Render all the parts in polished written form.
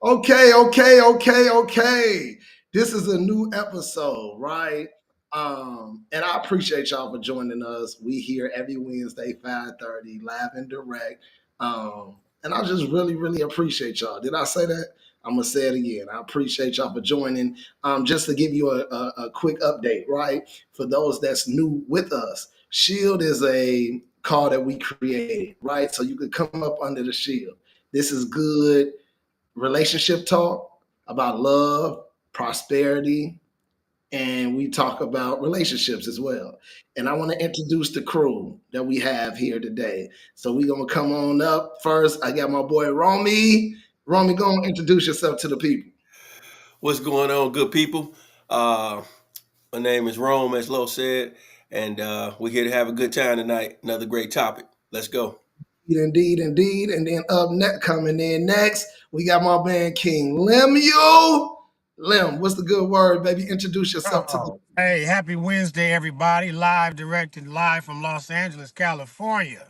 Okay. This is a new episode, right? And I appreciate y'all for joining us. We here every Wednesday, 5:30, live and direct. And I just really appreciate y'all. Did I say that? I'm gonna say it again. I appreciate y'all for joining. Just to give you a quick update, right? For those that's new with us, Shield is a call that we created, right? So you could come up under the shield. This is good relationship talk about love, prosperity, and we talk about relationships as well. And I want to introduce the crew that we have here today. So we're gonna come on up first. I got my boy Romy. Romy, go and introduce yourself to the people. What's going on, good people? Uh, my name is Rome, as Lo said, and we're here to have a good time tonight. Another great topic. Let's go. Indeed. And then up next, coming in next, we got my man King Lemuel. Lem, what's the good word, baby? Introduce yourself to the. Oh, hey, happy Wednesday, everybody. Directed live from Los Angeles, California,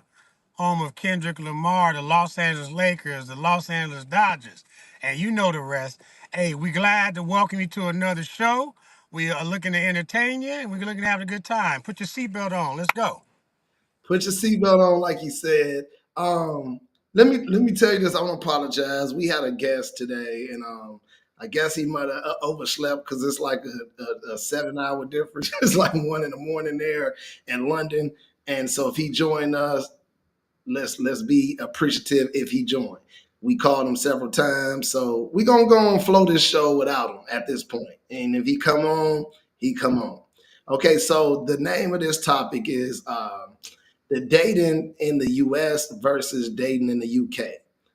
home of Kendrick Lamar, the Los Angeles Lakers, the Los Angeles Dodgers, and you know the rest. Hey, we glad to welcome you to another show. We are looking to entertain you, and we're looking to have a good time. Put your seatbelt on. Let's go. Put your seatbelt on, like you said. Um, let me tell you this. I want to apologize. We had a guest today, and I guess he might have overslept because it's like a 7 hour difference. It's like 1 in the morning there in London, and so if he joined us, let's be appreciative if he joined. We called him several times, so we're gonna go and flow this show without him at this point. And if he come on, he come on. Okay, so the name of this topic is the dating in the US versus dating in the UK.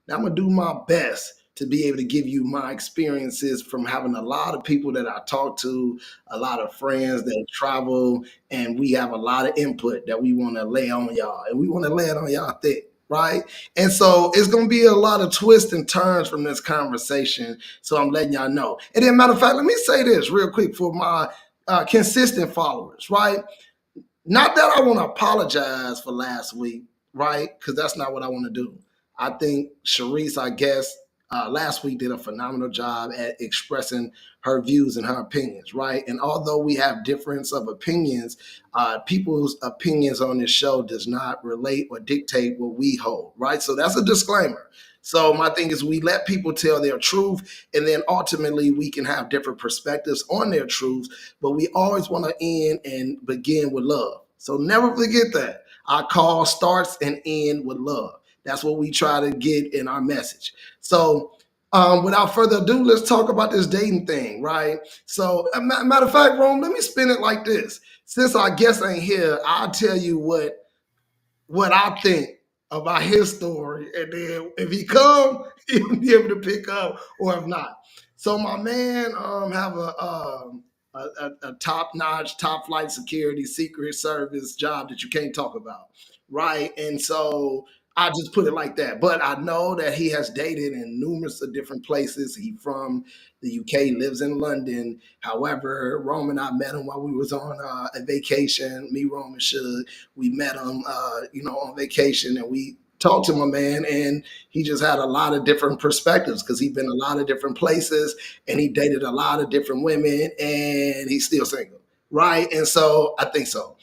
Now, I'm going to do my best to be able to give you my experiences from having a lot of people that I talk to, a lot of friends that travel, and we have a lot of input that we want to lay on y'all, and we want to lay it on y'all thick. Right. And so it's going to be a lot of twists and turns from this conversation. So I'm letting y'all know. And then, matter of fact, let me say this real quick for my consistent followers. Right. Not that I want to apologize for last week, right? Because that's not what I want to do. I think Sharice, I guess, last week did a phenomenal job at expressing her views and her opinions, right? And although we have difference of opinions, people's opinions on this show does not relate or dictate what we hold, right? So that's a disclaimer. So my thing is we let people tell their truth, and then ultimately we can have different perspectives on their truths, but we always want to end and begin with love. So never forget that. Our call starts and end with love. That's what we try to get in our message. So without further ado, let's talk about this dating thing, right? So matter of fact, Rome, let me spin it like this. Since our guest ain't here, I'll tell you what I think about his story, and then if he come, he'll be able to pick up, or if not. So my man have a top notch, top flight security, secret service job that you can't talk about, right? And so I just put it like that. But I know that he has dated in numerous of different places. He from the UK, lives in London. However, Rome and I met him while we was on a vacation. Me, Rome, and Suge, we met him, on vacation, and we talked to my man, and he just had a lot of different perspectives because he'd been a lot of different places, and he dated a lot of different women, and he's still single, right? And so I think so.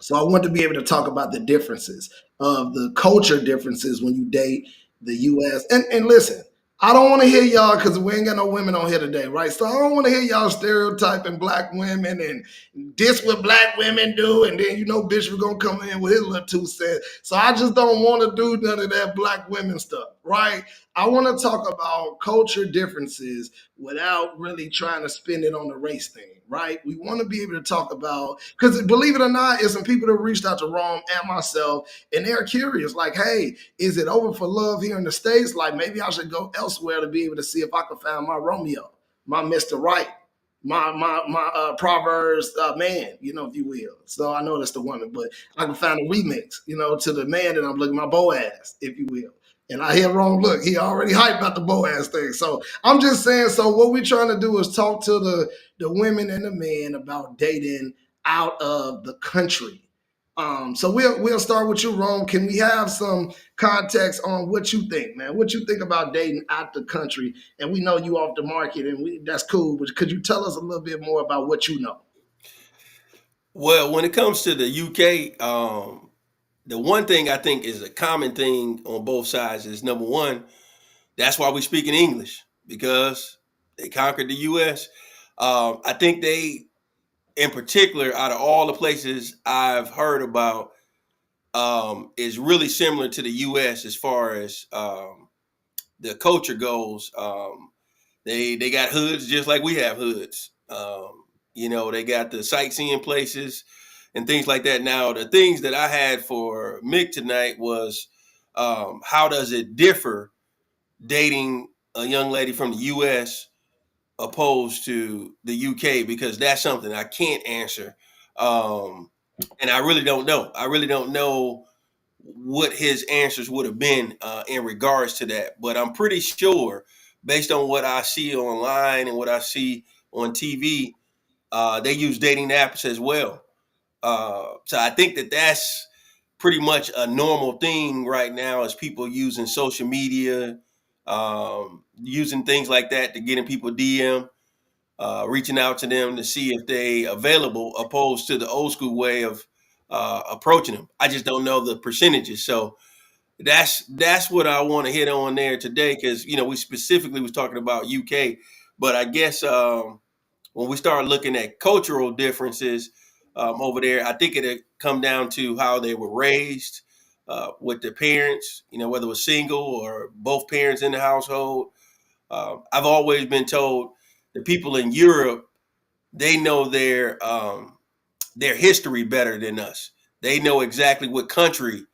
So I want to be able to talk about the differences of the culture differences when you date the US. And listen, I don't want to hear y'all because we ain't got no women on here today, right? So I don't want to hear y'all stereotyping black women and this what black women do. And then Bishop gonna come in with his little 2 cents. So I just don't want to do none of that black women stuff, right? I want to talk about culture differences without really trying to spin it on the race thing, right? We want to be able to talk about, because believe it or not, there's some people that reached out to Rome and myself, and they're curious, like, hey, is it over for love here in the States? Like, maybe I should go elsewhere to be able to see if I can find my Romeo, my Mr. Right, my Proverbs man, if you will. So I know that's the woman, but I can find a remix, to the man that I'm looking, my Boaz, if you will. And I hear wrong. Look, he already hyped about the Boaz thing. So I'm just saying. So what we're trying to do is talk to the women and the men about dating out of the country. So we'll start with you, Rome. Can we have some context on what you think, man? What you think about dating out the country? And we know you off the market, and that's cool. But could you tell us a little bit more about what you know? Well, when it comes to the UK, the one thing I think is a common thing on both sides is number one, that's why we speak in English because they conquered the US. I think they, in particular, out of all the places I've heard about, is really similar to the US as far as the culture goes. They got hoods just like we have hoods. They got the sightseeing places and things like that. Now, the things that I had for Mick tonight was how does it differ dating a young lady from the U.S. opposed to the UK? Because that's something I can't answer, and I really don't know. I really don't know what his answers would have been in regards to that. But I'm pretty sure, based on what I see online and what I see on TV, they use dating apps as well. So I think that that's pretty much a normal thing right now, is people using social media, using things like that to get in people DM, reaching out to them to see if they available, opposed to the old school way of approaching them. I just don't know the percentages. So that's what I want to hit on there today, because we specifically was talking about UK, but I guess when we start looking at cultural differences over there, I think it come down to how they were raised with their parents, whether it was single or both parents in the household. I've always been told the people in Europe, they know their history better than us. They know exactly what country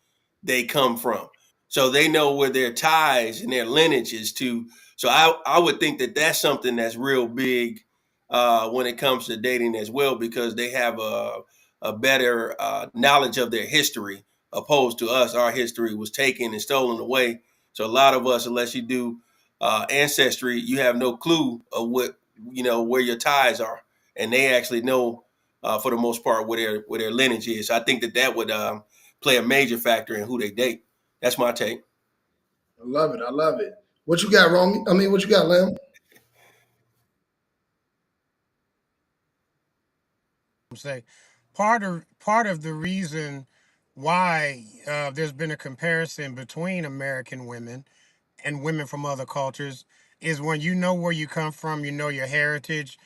they come from. So they know where their ties and their lineage is to. So I would think that that's something that's real big when it comes to dating as well, because they have a better knowledge of their history, opposed to us. Our history was taken and stolen away. So a lot of us, unless you do ancestry, you have no clue of where your ties are, and they actually know for the most part where their lineage is. So I think that would play a major factor in who they date. That's my take. I love it. I love it. What you got, Rome? I mean, what you got, Lim? Say part of the reason why there's been a comparison between American women and women from other cultures is when you know where you come from, you know your heritage.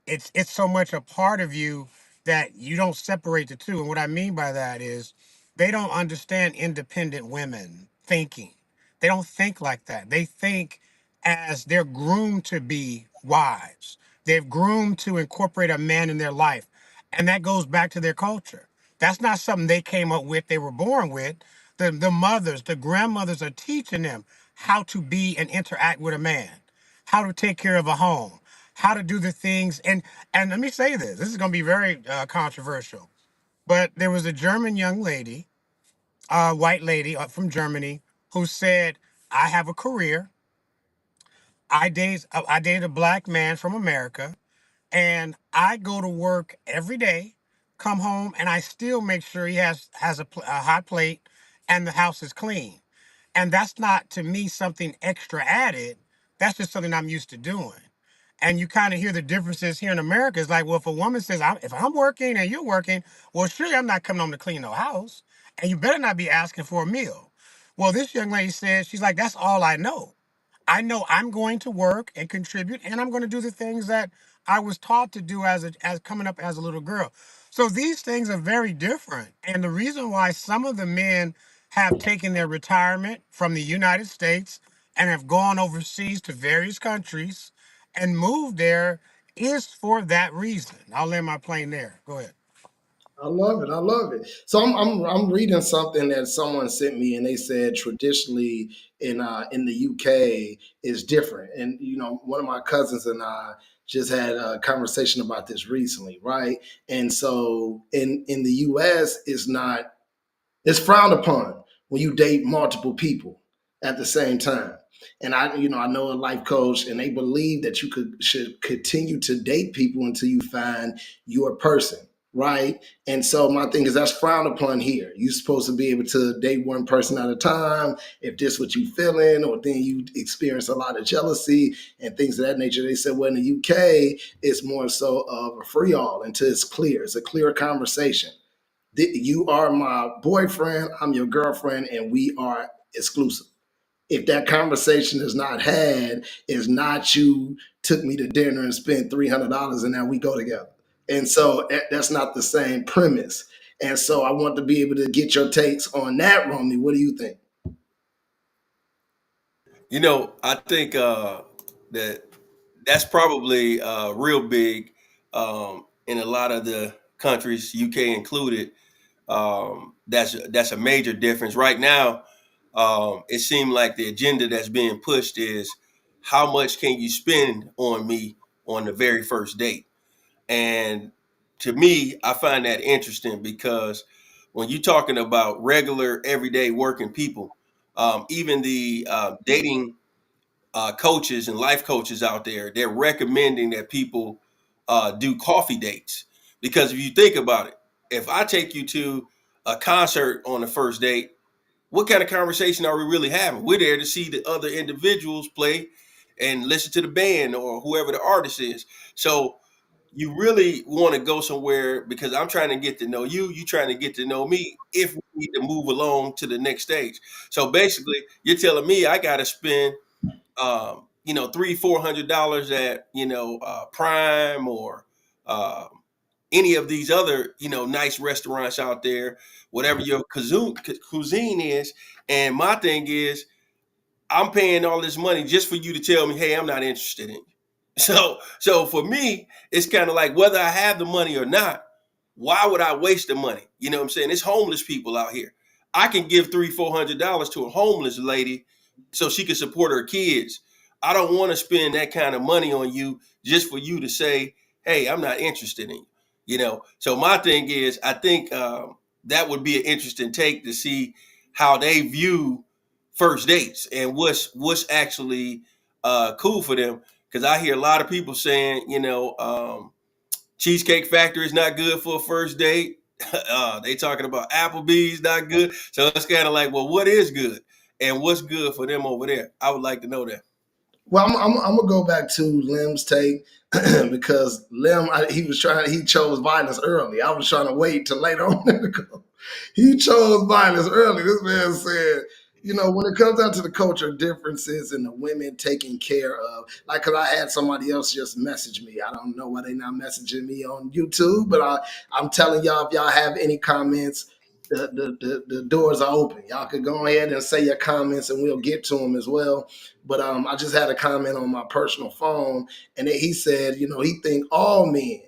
It's so much a part of you that you don't separate the two. And what I mean by that is they don't understand independent women thinking. They don't think like that. They think as they're groomed to be wives. They've groomed to incorporate a man in their life. And that goes back to their culture. That's not something they came up with, they were born with. The mothers, the grandmothers are teaching them how to be and interact with a man, how to take care of a home, how to do the things. And let me say this. This is going to be very controversial. But there was a German young lady, white lady from Germany, who said, "I have a career. I date a black man from America, and I go to work every day, come home, and I still make sure he has a hot plate, and the house is clean." And that's not to me something extra added. That's just something I'm used to doing. And you kind of hear the differences here in America. It's like, well, if a woman says, if I'm working and you're working, well, surely I'm not coming home to clean no house. And you better not be asking for a meal. Well, this young lady says, she's like, that's all I know. I know I'm going to work and contribute, and I'm going to do the things that I was taught to do as coming up as a little girl. So these things are very different. And the reason why some of the men have taken their retirement from the United States and have gone overseas to various countries and moved there is for that reason. I'll land my plane there. Go ahead. I love it. I love it. So I'm reading something that someone sent me, and they said traditionally in the UK is different. And one of my cousins and I just had a conversation about this recently, right? And so in the US, it's frowned upon when you date multiple people at the same time. And I know a life coach, and they believe that should continue to date people until you find your person. right? And so my thing is that's frowned upon here. You're supposed to be able to date one person at a time. If this what you feeling, or then you experience a lot of jealousy and things of that nature. They said, well, in the UK, it's more so of a free all until it's clear. It's a clear conversation. You are my boyfriend, I'm your girlfriend, and we are exclusive. If that conversation is not had, is not you took me to dinner and spent $300 and now we go together. And so that's not the same premise. And so I want to be able to get your takes on that, Romney. What do you think? I think that that's probably real big in a lot of the countries, UK included. That's a major difference right now. It seemed like the agenda that's being pushed is how much can you spend on me on the very first date. And to me, I find that interesting because when you're talking about regular, everyday working people, even the dating coaches and life coaches out there, they're recommending that people do coffee dates. Because if you think about it, if I take you to a concert on the first date, what kind of conversation are we really having? We're there to see the other individuals play and listen to the band or whoever the artist is. So you really want to go somewhere because I'm trying to get to know you, you trying to get to know me if we need to move along to the next stage. So basically, you're telling me I got to spend $300-400 at Prime or uh, any of these other nice restaurants out there, whatever your cuisine is. And my thing is, I'm paying all this money just for you to tell me, hey, I'm not interested in you. So for me, it's kind of like whether I have the money or not, why would I waste the money? You know what I'm saying? It's homeless people out here. I can give $300-400 to a homeless lady so she can support her kids. I don't want to spend that kind of money on you just for you to say, hey, I'm not interested in you. So my thing is, I think that would be an interesting take to see how they view first dates and what's actually cool for them. Because I hear a lot of people saying, Cheesecake Factory is not good for a first date. They talking about Applebee's not good. So it's kind of like, well, what is good and what's good for them over there? I would like to know that. Well, I'm gonna go back to Lim's take because Lim he chose violence early. I was trying to wait till later on to go. He chose violence early. This man said, when it comes down to the culture differences and the women taking care of, like, cause I had somebody else just message me. I don't know why they not messaging me on YouTube, but I'm telling y'all, if y'all have any comments, the doors are open. Y'all could go ahead and say your comments and we'll get to them as well. But I just had a comment on my personal phone, and he said, he think all men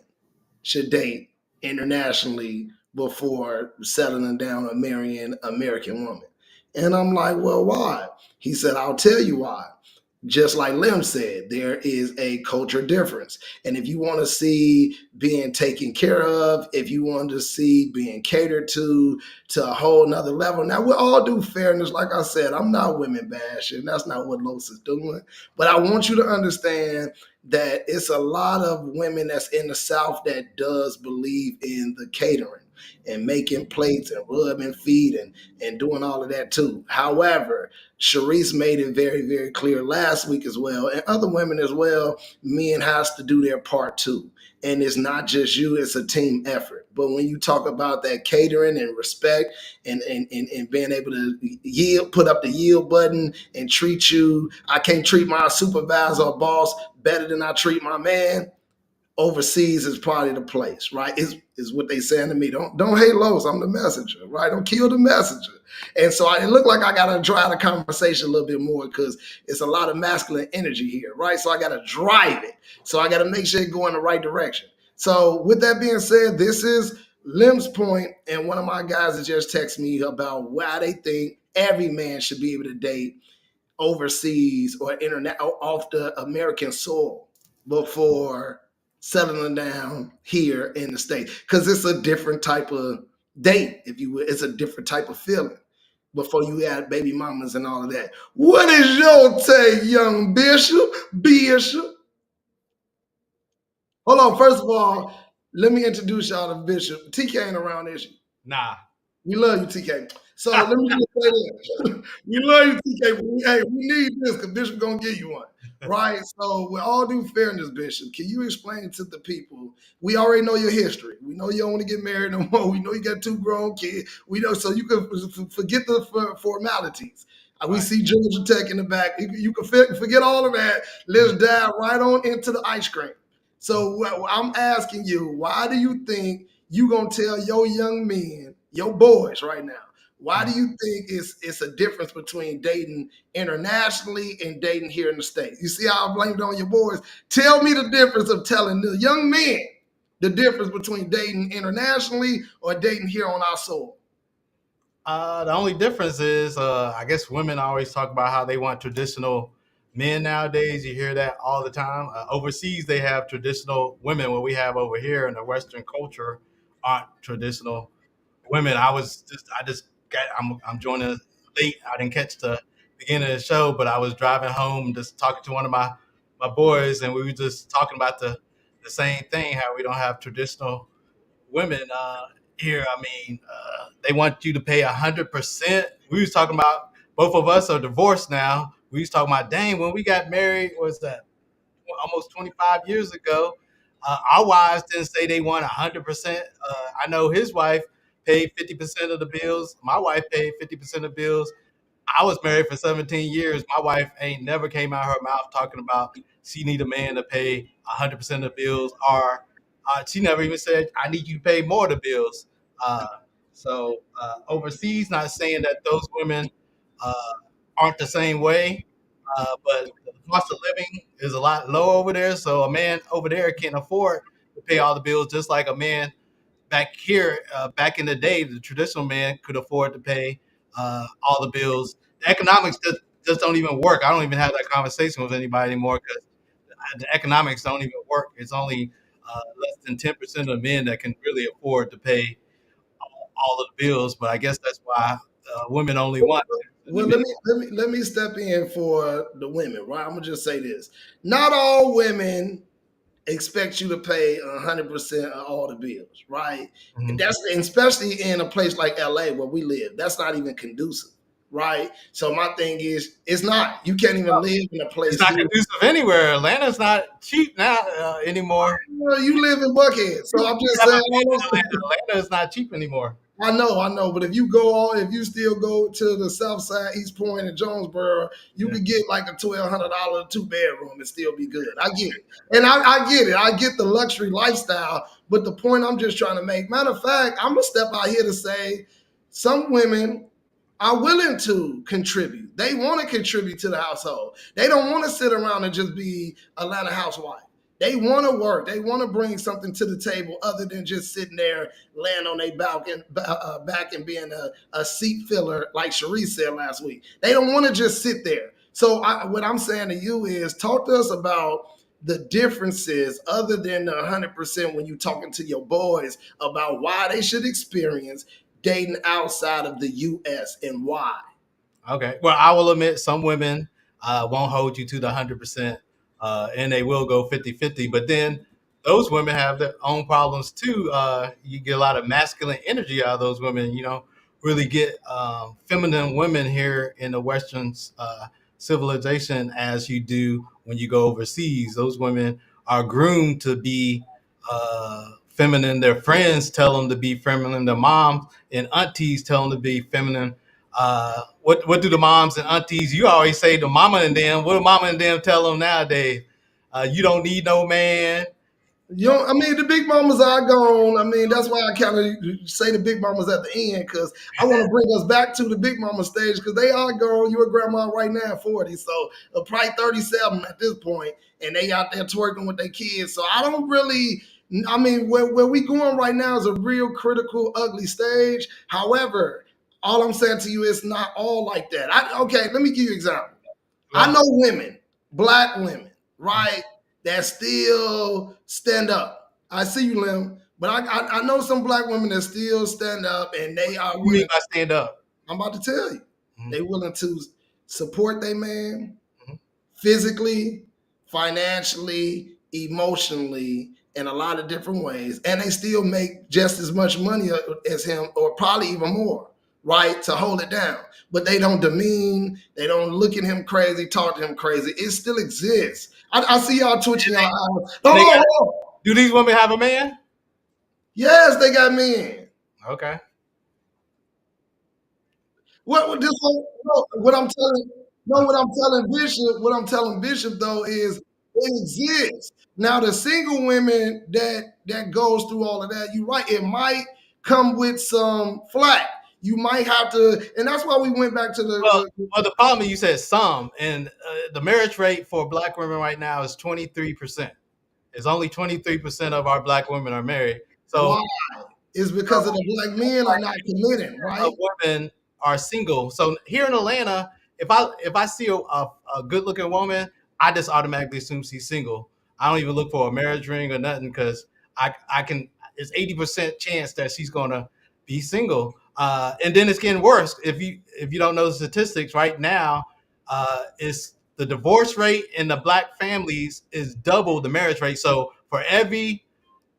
should date internationally before settling down or marrying an American woman. And I'm like, well, why? He said, I'll tell you why. Just like Lim said, there is a culture difference. And if you want to see being taken care of, if you want to see being catered to a whole nother level. Now, we all do fairness. Like I said, I'm not women bashing. That's not what Los is doing. But I want you to understand that it's a lot of women that's in the South that does believe in the catering and making plates and rubbing feet and doing all of that too. However, Sharice made it very, very clear last week as well, and other women as well, men has to do their part too. And it's not just you, it's a team effort. But when you talk about that catering and respect and being able to put up the yield button and treat you, I can't treat my supervisor or boss better than I treat my man. Overseas is probably the place, right? Is what they saying to me. Don't hate Los. I'm the messenger, right? Don't kill the messenger. And so it looked like I got to drive the conversation a little bit more because it's a lot of masculine energy here, right? So I got to drive it. So I got to make sure it go in the right direction. So with that being said, this is Lim's point, and one of my guys has just texted me about why they think every man should be able to date overseas or internet off the American soil before settling down here in the States. Because it's a different type of date, if you will. It's a different type of feeling before you add baby mamas and all of that. What is your take, young Bishop? Hold on, first of all, let me introduce y'all to Bishop. TK ain't around, is she? Nah. We love you, TK. So let me just say this. We love you, TK. But we need this because Bishop gonna give you one. Right? So with all due fairness, Bishop, can you explain to the people? We already know your history. We know you don't want to get married no more. We know you got 2 grown kids. We know, so you can forget the formalities. We Right. see Georgia Tech in the back. You can forget all of that. Let's dive right on into the ice cream. So I'm asking you, why do you think you gonna tell your young men, your boys right now, why do you think it's a difference between dating internationally and dating here in the States? You see how I blamed on your boys? Tell me the difference of telling the young men the difference between dating internationally or dating here on our soil. The only difference is, I guess women always talk about how they want traditional men nowadays. You hear that all the time. Overseas, they have traditional women. What we have over here in the Western culture aren't traditional women. I'm joining late. I didn't catch the beginning of the show, but I was driving home just talking to one of my boys, and we were just talking about the same thing, how we don't have traditional women here. I mean, they want you to pay 100%. We was talking about, both of us are divorced now. We was talking about, dang, when we got married, was that almost 25 years ago? Our wives didn't say they want 100%. I know his wife paid 50% of the bills. My wife paid 50% of the bills. I was married for 17 years. My wife ain't never came out her mouth talking about she need a man to pay 100% of the bills, or she never even said, I need you to pay more of the bills. Overseas, not saying that those women uh, aren't the same way, but the cost of living is a lot lower over there. So a man over there can't afford to pay all the bills, just like a man back here, back in the day, the traditional man could afford to pay all the bills. The economics just don't even work. I don't even have that conversation with anybody anymore because the economics don't even work. It's only less than 10% of men that can really afford to pay all of the bills. But I guess that's why women only want Well, the men. let me step in for the women, right? I'm gonna just say this: not all women expect you to pay 100% of all the bills, right? Mhm. That's especially in a place like LA where we live. That's not even conducive, right? So my thing is, it's not. You can't even live in a It's place not here. conducive anywhere. Atlanta's not cheap now anymore. Well, you live in Buckhead, so I'm just Yeah, saying. but Atlanta is not cheap anymore. I know, but if you still go to the South Side, East Point, and Jonesboro, you Yeah. could get like a $1,200 2-bedroom and still be good. I get it, and I get it. I get the luxury lifestyle, but the point I'm just trying to make. Matter of fact, I'm gonna step out here to say, some women are willing to contribute. They want to contribute to the household. They don't want to sit around and just be Atlanta housewife. They want to work. They want to bring something to the table other than just sitting there, laying on their back and being a seat filler, like Cherie said last week. They don't want to just sit there. So what I'm saying to you is, talk to us about the differences other than the 100% when you're talking to your boys about why they should experience dating outside of the U.S. and why. Okay. Well, I will admit some women won't hold you to the 100%, and they will go 50-50. But then those women have their own problems too. You get a lot of masculine energy out of those women. You know, really get feminine women here in the Western civilization as you do when you go overseas. Those women are groomed to be feminine. Their friends tell them to be feminine. Their moms and aunties tell them to be feminine. What do the moms and aunties? You always say the mama and them. What do mama and them tell them nowadays? You don't need no man. You know, I mean, the big mamas are gone. I mean, that's why I kind of say the big mamas at the end, because I want to bring us back to the big mama stage, because they are gone. You're a grandma right now at 40, so probably 37 at this point, and they out there twerking with their kids. So I don't really, I mean, where we going right now is a real critical, ugly stage. However, all I'm saying to you is not all like that. Okay, let me give you an example. I know women, black women, right, that still stand up. I see you, Lim, but I know some black women that still stand up, and they are What do you mean willing. by stand up? I'm about to tell you, Mhm, they willing to support their man mhm. physically, financially, emotionally, in a lot of different ways, and they still make just as much money as him, or probably even more, right? To hold it down. But they don't demean, they don't look at him crazy, talk to him crazy. It still exists. I see y'all twitching your eyes. Hold They on, got, hold on. do these women have a man? Yes, they got men. Okay. What I'm telling what I'm telling Bishop though is it exists. Now the single women that goes through all of that, you're right, it might come with some flack. You might have to, and that's why we went back to Well, the problem is you said some, and the marriage rate for Black women right now is 23%. It's only 23% of our Black women are married. So why is because of the black men are not committing, of right? women are single. So here in Atlanta, if I see a good looking woman, I just automatically assume she's single. I don't even look for a marriage ring or nothing because I can. It's 80% chance that she's gonna be single. And then it's getting worse if you don't know the statistics right now. It's the divorce rate in the Black families is double the marriage rate. So for every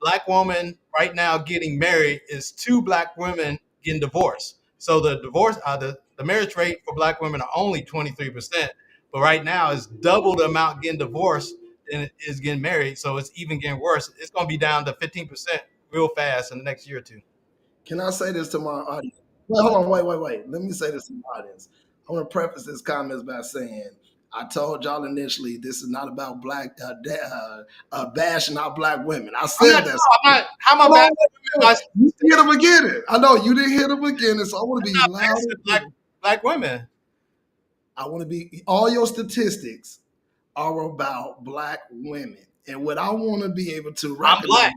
Black woman right now getting married is 2 Black women getting divorced. So the marriage rate for Black women are only 23%, but right now it's double the amount getting divorced than it is getting married. So it's even getting worse. It's going to be down to 15% real fast in the next year or two. Can I say this to my audience? Well, hold on, wait. Let me say this to my audience. I want to preface this comments by saying I told y'all initially this is not about bashing out black women. I said that. How am I bad? You hear the beginning. I know you didn't hear the beginning, so I want to be loud. Black women. I want to be. All your statistics are about black women, and what I want to be able to I'm recognize. Black.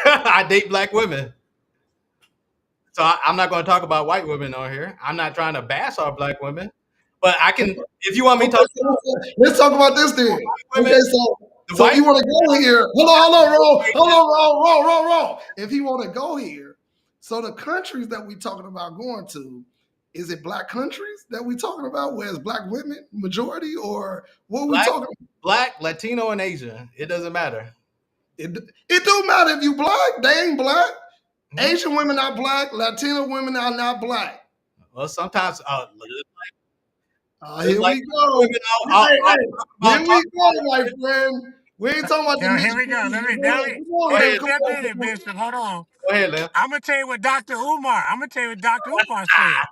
I date Black women. So I'm not going to talk about white women on here. I'm not trying to bash our Black women, but I can. If you want me to talk, let's talk about this then. women, Okay, so if you want to go here, hold on, roll. If you want to go here, so the countries that we talking about going to, is it black countries that we talking about? Where it's black women majority, or what we talking about? Black, Latino, and Asian. It doesn't matter. It don't matter if you black. They ain't black. Asian women are black. Latino women are not black. Well, sometimes. Here we go. Here we go, my friend. We ain't talking about the Here we go. Let me step in it, Bishop. Hold on. Go ahead, Lem. I'm gonna tell you what Dr. Umar said.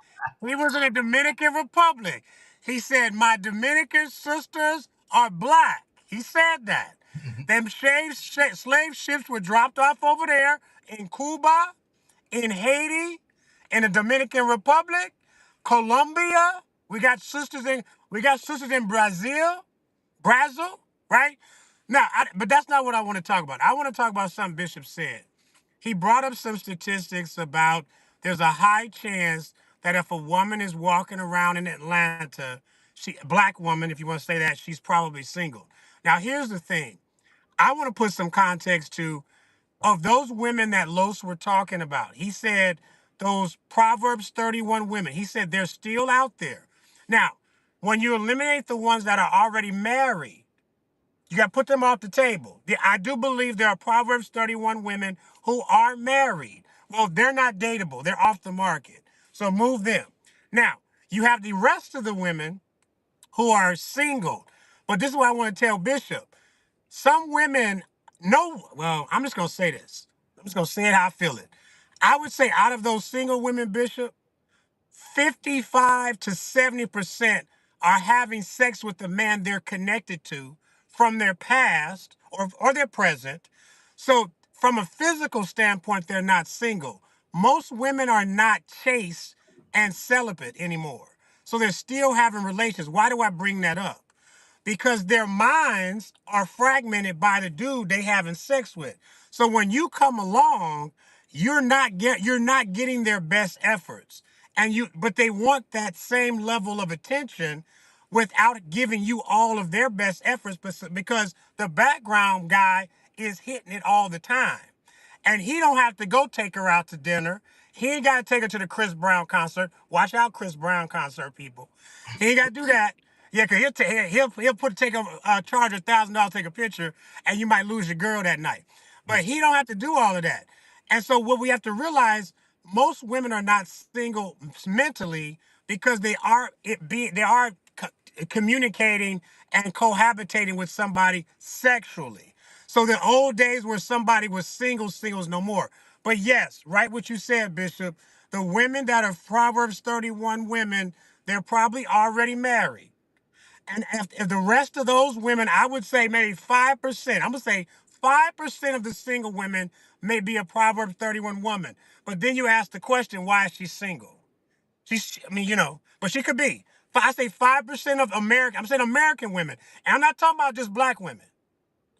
He was in the Dominican Republic. He said, "My Dominican sisters are black." He said that. Them slave ships were dropped off over there in Cuba, in Haiti, in the Dominican Republic, Colombia. We got sisters in Brazil, right? Now, but that's not what I want to talk about. I want to talk about something Bishop said. He brought up some statistics about there's a high chance that if a woman is walking around in Atlanta, black woman, if you want to say that, she's probably single. Now, here's the thing. I want to put some context to of those women that Los were talking about. He said those Proverbs 31 women, he said they're still out there. Now, when you eliminate the ones that are already married, you got to put them off the table. I do believe there are Proverbs 31 women who are married. Well, they're not dateable. They're off the market. So move them. Now, you have the rest of the women who are single. But this is what I want to tell Bishop. Some women know, well, I'm just going to say this. I'm just going to say it how I feel it. I would say out of those single women, Bishop, 55 to 70% are having sex with the man they're connected to from their past or their present. So from a physical standpoint, they're not single. Most women are not chaste and celibate anymore. So they're still having relations. Why do I bring that up? Because their minds are fragmented by the dude they having sex with. So when you come along, you're not getting their best efforts. But they want that same level of attention without giving you all of their best efforts because the background guy is hitting it all the time. And he don't have to go take her out to dinner. He ain't got to take her to the Chris Brown concert. Watch out, Chris Brown concert, people. He ain't got to do that. Yeah, cause he'll charge $1,000 take a picture, and you might lose your girl that night. But he don't have to do all of that. And so what we have to realize, most women are not single mentally because they are communicating and cohabitating with somebody sexually. So the old days where somebody was single, singles no more. But yes, right what you said, Bishop. The women that are Proverbs 31 women, they're probably already married. And if the rest of those women, I would say maybe 5%, I'm going to say 5% of the single women may be a Proverbs 31 woman. But then you ask the question, why is she single? I mean, but she could be. I say 5% of American, I'm saying American women. And I'm not talking about just black women.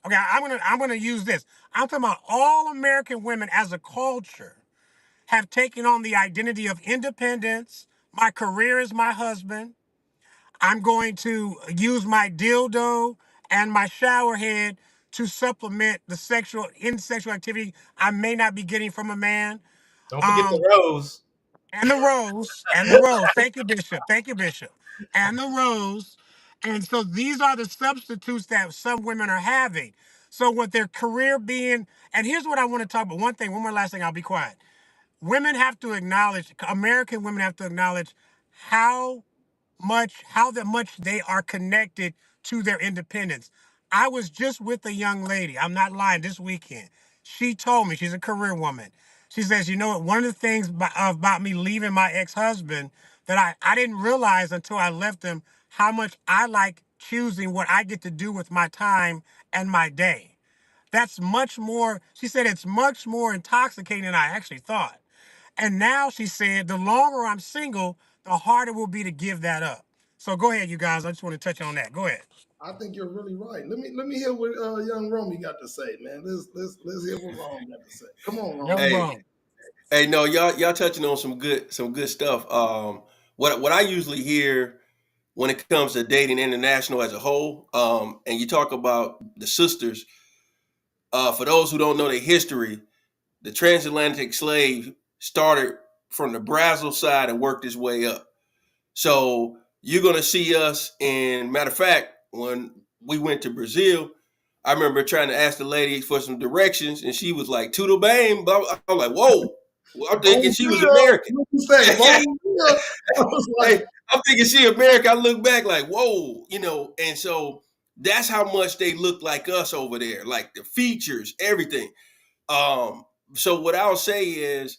Okay, I'm gonna use this. I'm talking about all American women as a culture have taken on the identity of independence. My career is my husband. I'm going to use my dildo and my shower head to supplement the sexual activity I may not be getting from a man. Don't forget Um, the rose. and the rose, and the rose. Thank you, Bishop. Thank you, Bishop. And the rose. And so these are the substitutes that some women are having. So with their career being, and here's what I want to talk about. One more last thing, I'll be quiet. Women have to acknowledge, American women have to acknowledge how much they are connected to their independence. I was just with a young lady, I'm not lying, this weekend. She told me, she's a career woman. She says, you know what, one of the things about me leaving my ex-husband that I didn't realize until I left him, how much I like choosing what I get to do with my time and my day. That's much more, she said, it's much more intoxicating than I actually thought. And now she said, the longer I'm single, the harder it will be to give that up. So go ahead, you guys. I just want to touch on that. Go ahead. I think you're really right. Let me hear what young Romy got to say, man. Let's hear what Romy got to say. Come on, Romy. Young Hey, Bro. no, y'all touching on some good stuff. What I usually hear when it comes to dating international as a whole, and you talk about the sisters. For those who don't know the history, the transatlantic slave started from the Brazil side and worked his way up. So you're gonna see us. And matter of fact, when we went to Brazil, I remember trying to ask the lady for some directions, and she was like, "Tudo bem." But I was like, "Whoa!" Well, I'm thinking she was American. What you say? Bonjour. I was like, Hey, I'm thinking she American. I look back like, "Whoa," And so that's how much they look like us over there, like the features, everything. Um, so what I'll say is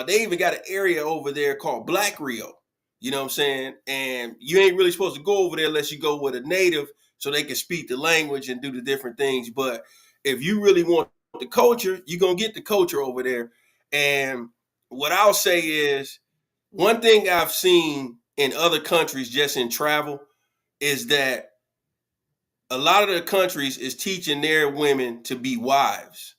they even got an area over there called Black Rio. You know what I'm saying? And you ain't really supposed to go over there unless you go with a native so they can speak the language and do the different things. But if you really want the culture, you're going to get the culture over there. And what I'll say is one thing I've seen in other countries just in travel is that a lot of the countries is teaching their women to be wives.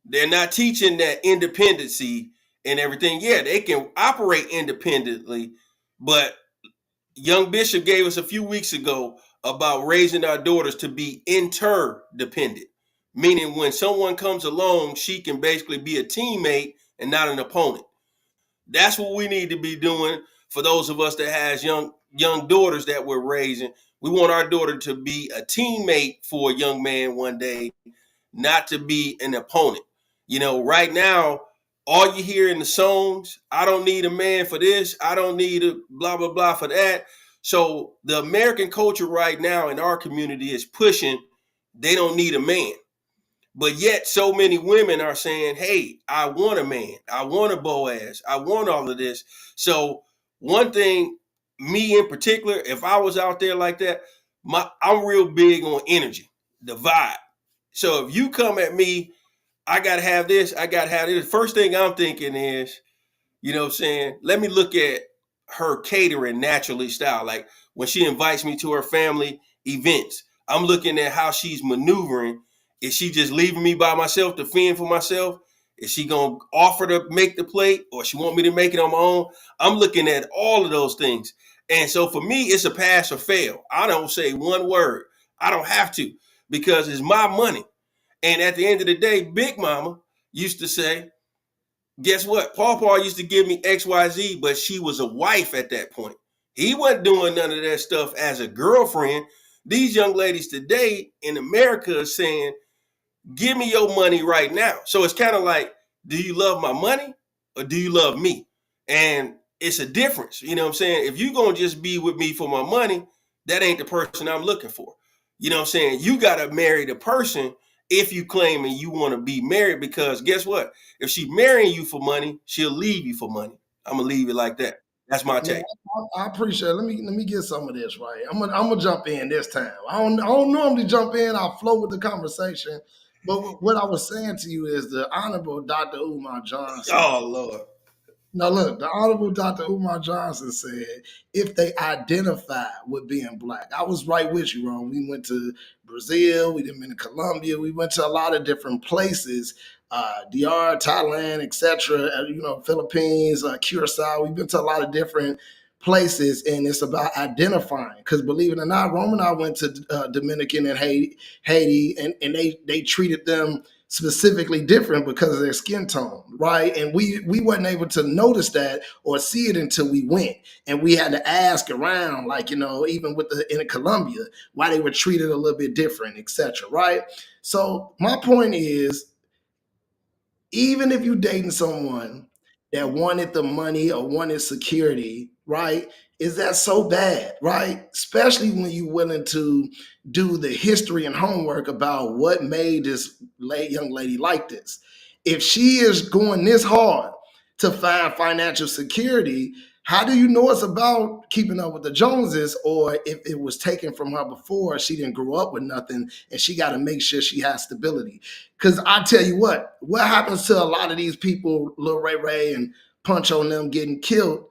They're not teaching that independency and everything. Yeah, they can operate independently, but young Bishop gave us a few weeks ago about raising our daughters to be interdependent, meaning when someone comes along, she can basically be a teammate and not an opponent. That's what we need to be doing for those of us that has young daughters that we're raising. We want our daughter to be a teammate for a young man one day, not to be an opponent. Right now, all you hear in the songs, I don't need a man for this, I don't need a blah, blah, blah for that. So the American culture right now in our community is pushing, they don't need a man. But yet so many women are saying, hey, I want a man, I want a Boaz, I want all of this. So one thing, me in particular, if I was out there like that, I'm real big on energy, the vibe. So if you come at me, I got to have this, I got to have this. First thing I'm thinking is, what I'm saying? Let me look at her catering naturally style. Like when she invites me to her family events, I'm looking at how she's maneuvering. Is she just leaving me by myself to fend for myself? Is she going to offer to make the plate or she want me to make it on my own? I'm looking at all of those things. And so for me, it's a pass or fail. I don't say one word. I don't have to because it's my money. And at the end of the day, Big Mama used to say, guess what? Paw used to give me XYZ, but she was a wife at that point. He wasn't doing none of that stuff as a girlfriend. These young ladies today in America are saying, Give me your money right now. So it's kind of like, do you love my money or do you love me? And it's a difference. You know what I'm saying? If you're going to just be with me for my money, that ain't the person I'm looking for. You know what I'm saying? You got to marry the person if you claiming you want to be married, because guess what? If she marrying you for money, she'll leave you for money. I'm going to leave it like that. That's my Yeah, take. I appreciate it. Let me get some of this right. I'm gonna jump in this time. I don't normally jump in. I flow with the conversation, but what I was saying to you is the Honorable Dr. Umar Johnson. Oh, Lord. Now, look, the Honorable Dr. Umar Johnson said if they identify with being black, I was right with you, Ron. We went to Brazil, we done been to Colombia, we went to a lot of different places, DR, Thailand, etc. Philippines, Curacao. We've been to a lot of different places, and it's about identifying. Because believe it or not, Rome and I went to Dominican and Haiti, and they treated them specifically different because of their skin tone, right? And we wasn't able to notice that or see it until we went, and we had to ask around, like even with in Colombia, why they were treated a little bit different, etc. Right? So my point is, even if you dating someone that wanted the money or wanted security, right? Is that so bad, right? Especially when you're willing to do the history and homework about what made this young lady like this. If she is going this hard to find financial security, how do you know it's about keeping up with the Joneses, or if it was taken from her before, she didn't grow up with nothing and she got to make sure she has stability? Because I tell you what happens to a lot of these people, Lil Ray Ray and Punch on them getting killed,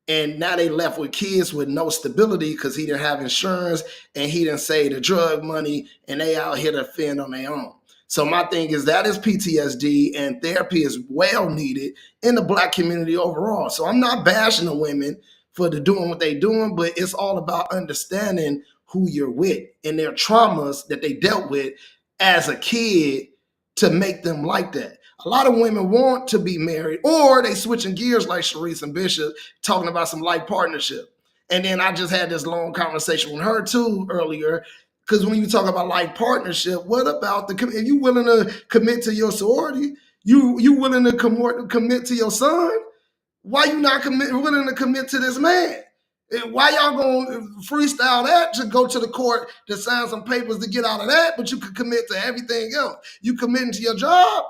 and now they left with kids with no stability because he didn't have insurance and he didn't save the drug money, and they out here to fend on their own. So my thing is that is PTSD, and therapy is well needed in the black community overall. So I'm not bashing the women for doing what they're doing, but it's all about understanding who you're with and their traumas that they dealt with as a kid to make them like that. A lot of women want to be married, or they switching gears like Sharice and Bishop, talking about some life partnership. And then I just had this long conversation with her too earlier. Because when you talk about life partnership, what about if you willing to commit to your sorority? You willing to commit to your son? Why you not willing to commit to this man? And why y'all gonna freestyle that to go to the court to sign some papers to get out of that, but you could commit to everything else? You committing to your job?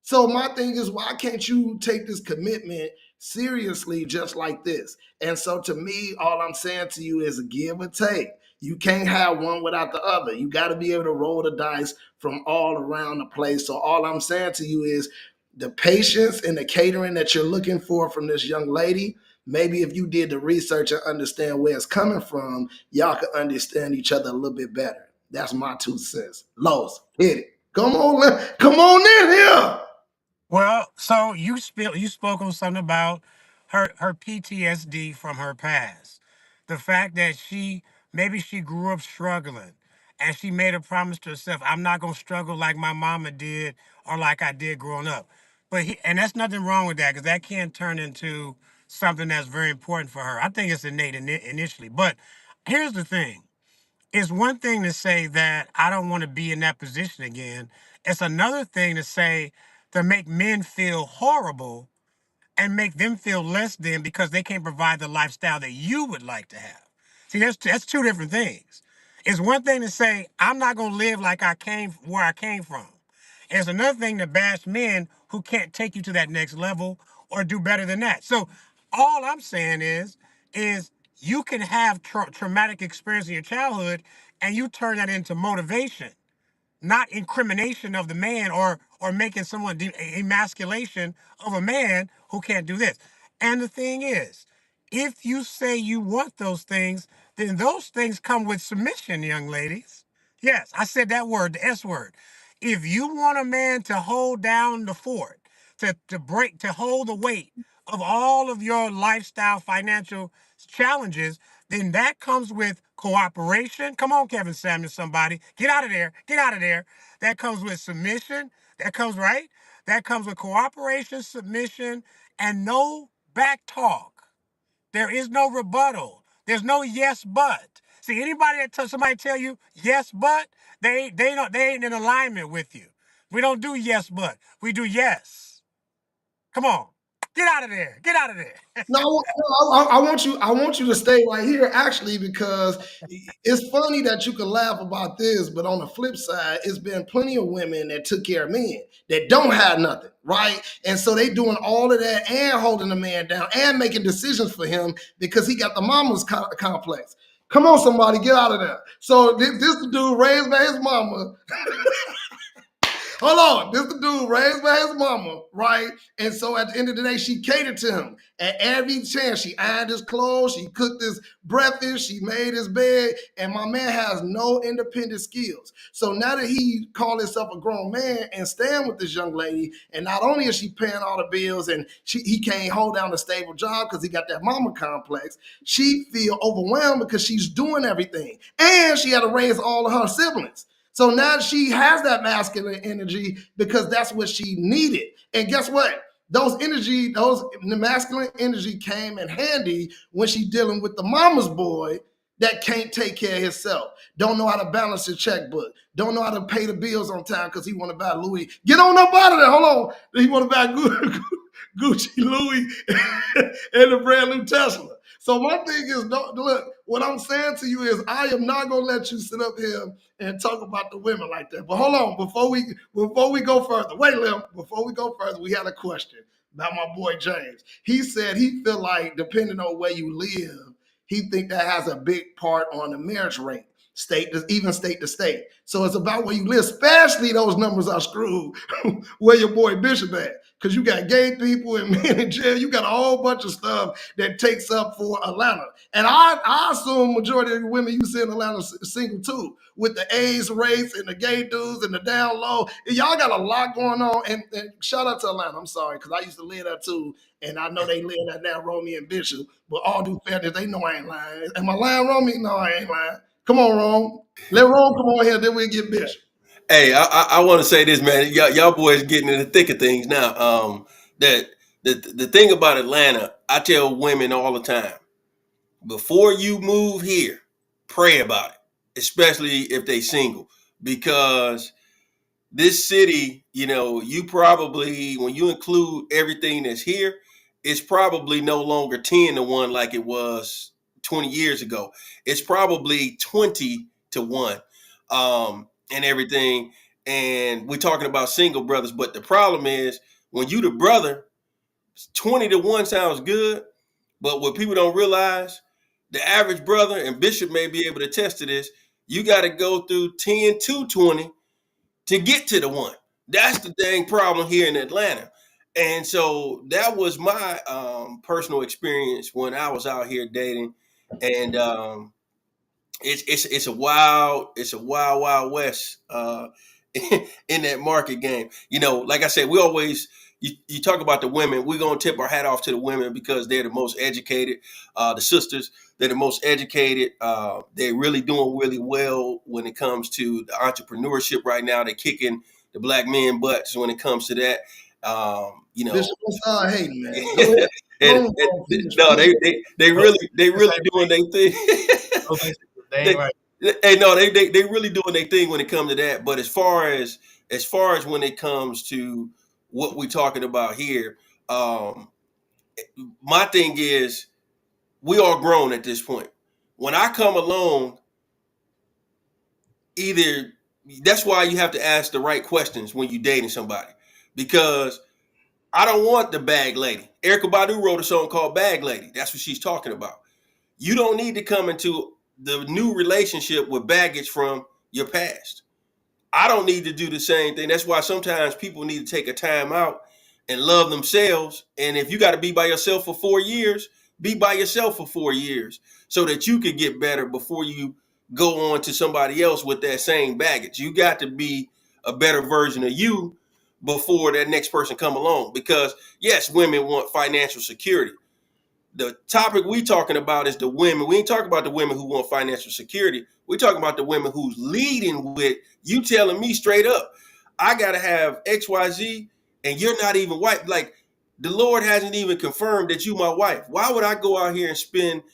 So my thing is, why can't you take this commitment seriously just like this? And so to me, all I'm saying to you is give or take. You can't have one without the other. You got to be able to roll the dice from all around the place. So all I'm saying to you is the patience and the catering that you're looking for from this young lady. Maybe if you did the research and understand where it's coming from, y'all could understand each other a little bit better. That's my 2 cents. Los, hit it. Come on in here. Well, so you spoke on something about her PTSD from her past. The fact that maybe she grew up struggling and she made a promise to herself, I'm not gonna struggle like my mama did or like I did growing up. And that's nothing wrong with that, because that can turn into something that's very important for her. I think it's innate initially. But here's the thing. It's one thing to say that I don't want to be in that position again. It's another thing to say to make men feel horrible and make them feel less than because they can't provide the lifestyle that you would like to have. See, that's two different things. It's one thing to say I'm not going to live like where I came from. It's another thing to bash men who can't take you to that next level or do better than that. So all I'm saying is you can have traumatic experience in your childhood and you turn that into motivation, not incrimination of the man or making someone emasculation of a man who can't do this. And the thing is, if you say you want those things, then those things come with submission, young ladies. Yes, I said that word, the S word. If you want a man to hold down the fort, to hold the weight of all of your lifestyle financial challenges, then that comes with cooperation. Come on, Kevin Samuel, somebody. Get out of there. Get out of there. That comes with submission. That comes, right? That comes with cooperation, submission, and no back talk. There is no rebuttal. There's no yes but. See, anybody that somebody tell you yes but, they ain't in alignment with you. We don't do yes, but we do yes. Come on. Get out of there. Get out of there. No, I want you. I want you to stay right here, actually, because it's funny that you can laugh about this, but on the flip side, it's been plenty of women that took care of men that don't have nothing, right? And so they doing all of that and holding the man down and making decisions for him because he got the mama's complex. Come on, somebody, get out of there. So this dude raised by his mama. Hold on, this the dude raised by his mama, right? And so at the end of the day, she catered to him at every chance. She ironed his clothes, she cooked his breakfast, she made his bed, and my man has no independent skills. So now that he called himself a grown man and staying with this young lady, and not only is she paying all the bills and he can't hold down a stable job because he got that mama complex, she feel overwhelmed because she's doing everything. And she had to raise all of her siblings. So now she has that masculine energy because that's what she needed. And guess what? The masculine energy came in handy when she dealing with the mama's boy that can't take care of himself. Don't know how to balance his checkbook. Don't know how to pay the bills on time because he want to buy Louis. Get on up out of there. Hold on. He want to buy Gucci, Louis, and a brand new Tesla. So my thing is, look, what I'm saying to you is I am not going to let you sit up here and talk about the women like that. But hold on, before we go further, wait, Lim, before we go further, we had a question about my boy James. He said he feel like depending on where you live, he think that has a big part on the marriage rate, state to state. So it's about where you live, especially those numbers are screwed where your boy Bishop at. Because you got gay people and men in jail. You got a whole bunch of stuff that takes up for Atlanta. And I assume majority of the women you see in Atlanta single too, with the AIDS rates and the gay dudes and the down low. Y'all got a lot going on. And shout out to Atlanta. I'm sorry, because I used to live there too. And I know they live there now, Romy and Bishop. But all due fairness, they know I ain't lying. Am I lying, Romy? No, I ain't lying. Come on, Rome. Let Rome come on here, then we'll get Bishop. Hey, I want to say this, man. Y'all boys getting in the thick of things now. That the thing about Atlanta, I tell women all the time, before you move here, pray about it, especially if they single, because this city, you probably, when you include everything that's here, it's probably no longer 10 to 1 like it was 20 years ago. It's probably 20 to 1. And everything. And we're talking about single brothers, but the problem is when you the brother, 20 to 1 sounds good, but what people don't realize, the average brother, and Bishop may be able to attest to this, you got to go through 10 to 20 to get to the 1. That's the dang problem here in Atlanta. And so that was my personal experience when I was out here dating. And it's a wild west in that market game. Like I said, we always you talk about the women. We're gonna tip our hat off to the women because they're the most educated. The sisters, they're the most educated. They're really doing really well when it comes to the entrepreneurship right now. They're kicking the black men butts when it comes to that. Bishop, start hating, man. No, they really doing their thing. They really doing their thing when it comes to that. But as far as when it comes to what we're talking about here, my thing is we are grown at this point. When I come along, either that's why you have to ask the right questions when you're dating somebody, because I don't want the bag lady. Erykah Badu wrote a song called Bag Lady. That's what she's talking about. You don't need to come into the new relationship with baggage from your past. I don't need to do the same thing. That's why sometimes people need to take a time out and love themselves. And if you got to be by yourself for 4 years, be by yourself for 4 years so that you could get better before you go on to somebody else with that same baggage. You got to be a better version of you before that next person come along. Because yes, women want financial security. The topic we talking about is the women. We ain't talking about the women who want financial security. We're talking about the women who's leading with you telling me straight up, I got to have XYZ and you're not even white. Like the Lord hasn't even confirmed that you my wife. Why would I go out here and spend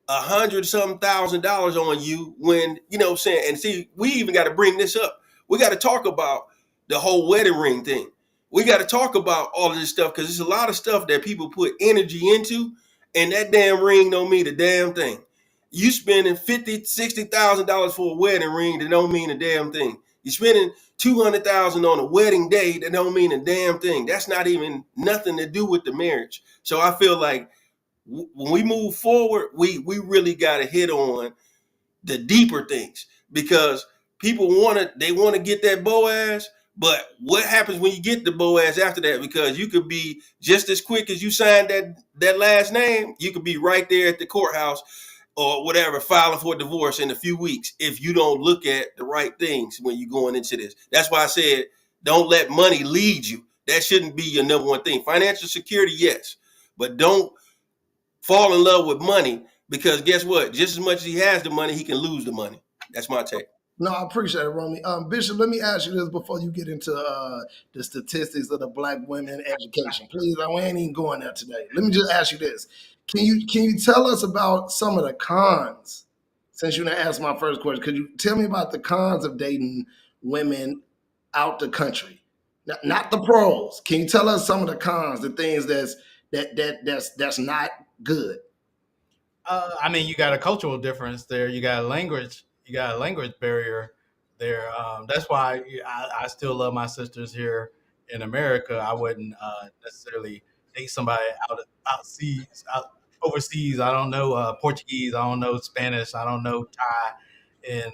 $100,000 on you when, you know what I'm saying? And see, we even got to bring this up. We got to talk about the whole wedding ring thing. We got to talk about all of this stuff because there's a lot of stuff that people put energy into, and that damn ring don't mean a damn thing. You spending $50,000-$60,000 for a wedding ring that don't mean a damn thing. You spending $200,000 on a wedding day that don't mean a damn thing. That's not even nothing to do with the marriage. So I feel like when we move forward, we really got to hit on the deeper things because people want to get that Boaz, but what happens when you get the Boaz after that? Because you could be just as quick as you signed that last name, you could be right there at the courthouse or whatever, filing for divorce in a few weeks if you don't look at the right things when you're going into this. That's why I said don't let money lead you. That shouldn't be your number one thing. Financial security, yes, but don't fall in love with money because guess what? Just as much as he has the money, he can lose the money. That's my take. No, I appreciate it, Romy. Bishop, let me ask you this before you get into the statistics of the black women education. Please, we ain't even going there today. Let me just ask you this: Can you tell us about some of the cons? Since you didn't ask my first question, could you tell me about the cons of dating women out the country? Not the pros. Can you tell us some of the cons, the things that's not good? I mean, you got a cultural difference there. You got a language barrier there. That's why I still love my sisters here in America. I wouldn't necessarily date somebody overseas. I don't know Portuguese. I don't know Spanish. I don't know Thai, and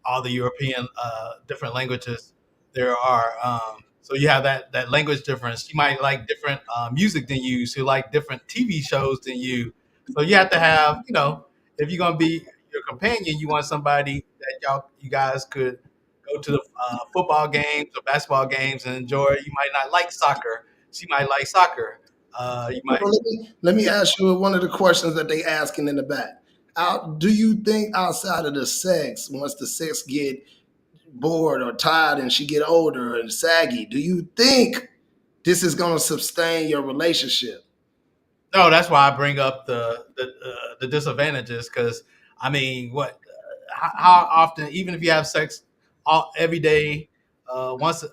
all the European different languages there are. So you have that language difference. You might like different music than you. So you like different TV shows than you. So you have to have, if you're gonna be your companion, you want somebody that you guys could go to the football games or basketball games and enjoy. You might not like soccer. She might like soccer. You might. Let me ask you one of the questions that they asking in the back. Do you think outside of the sex, once the sex get bored or tired and she get older and saggy, do you think this is going to sustain your relationship? No, that's why I bring up the disadvantages because I mean, how often, even if you have sex every day, once a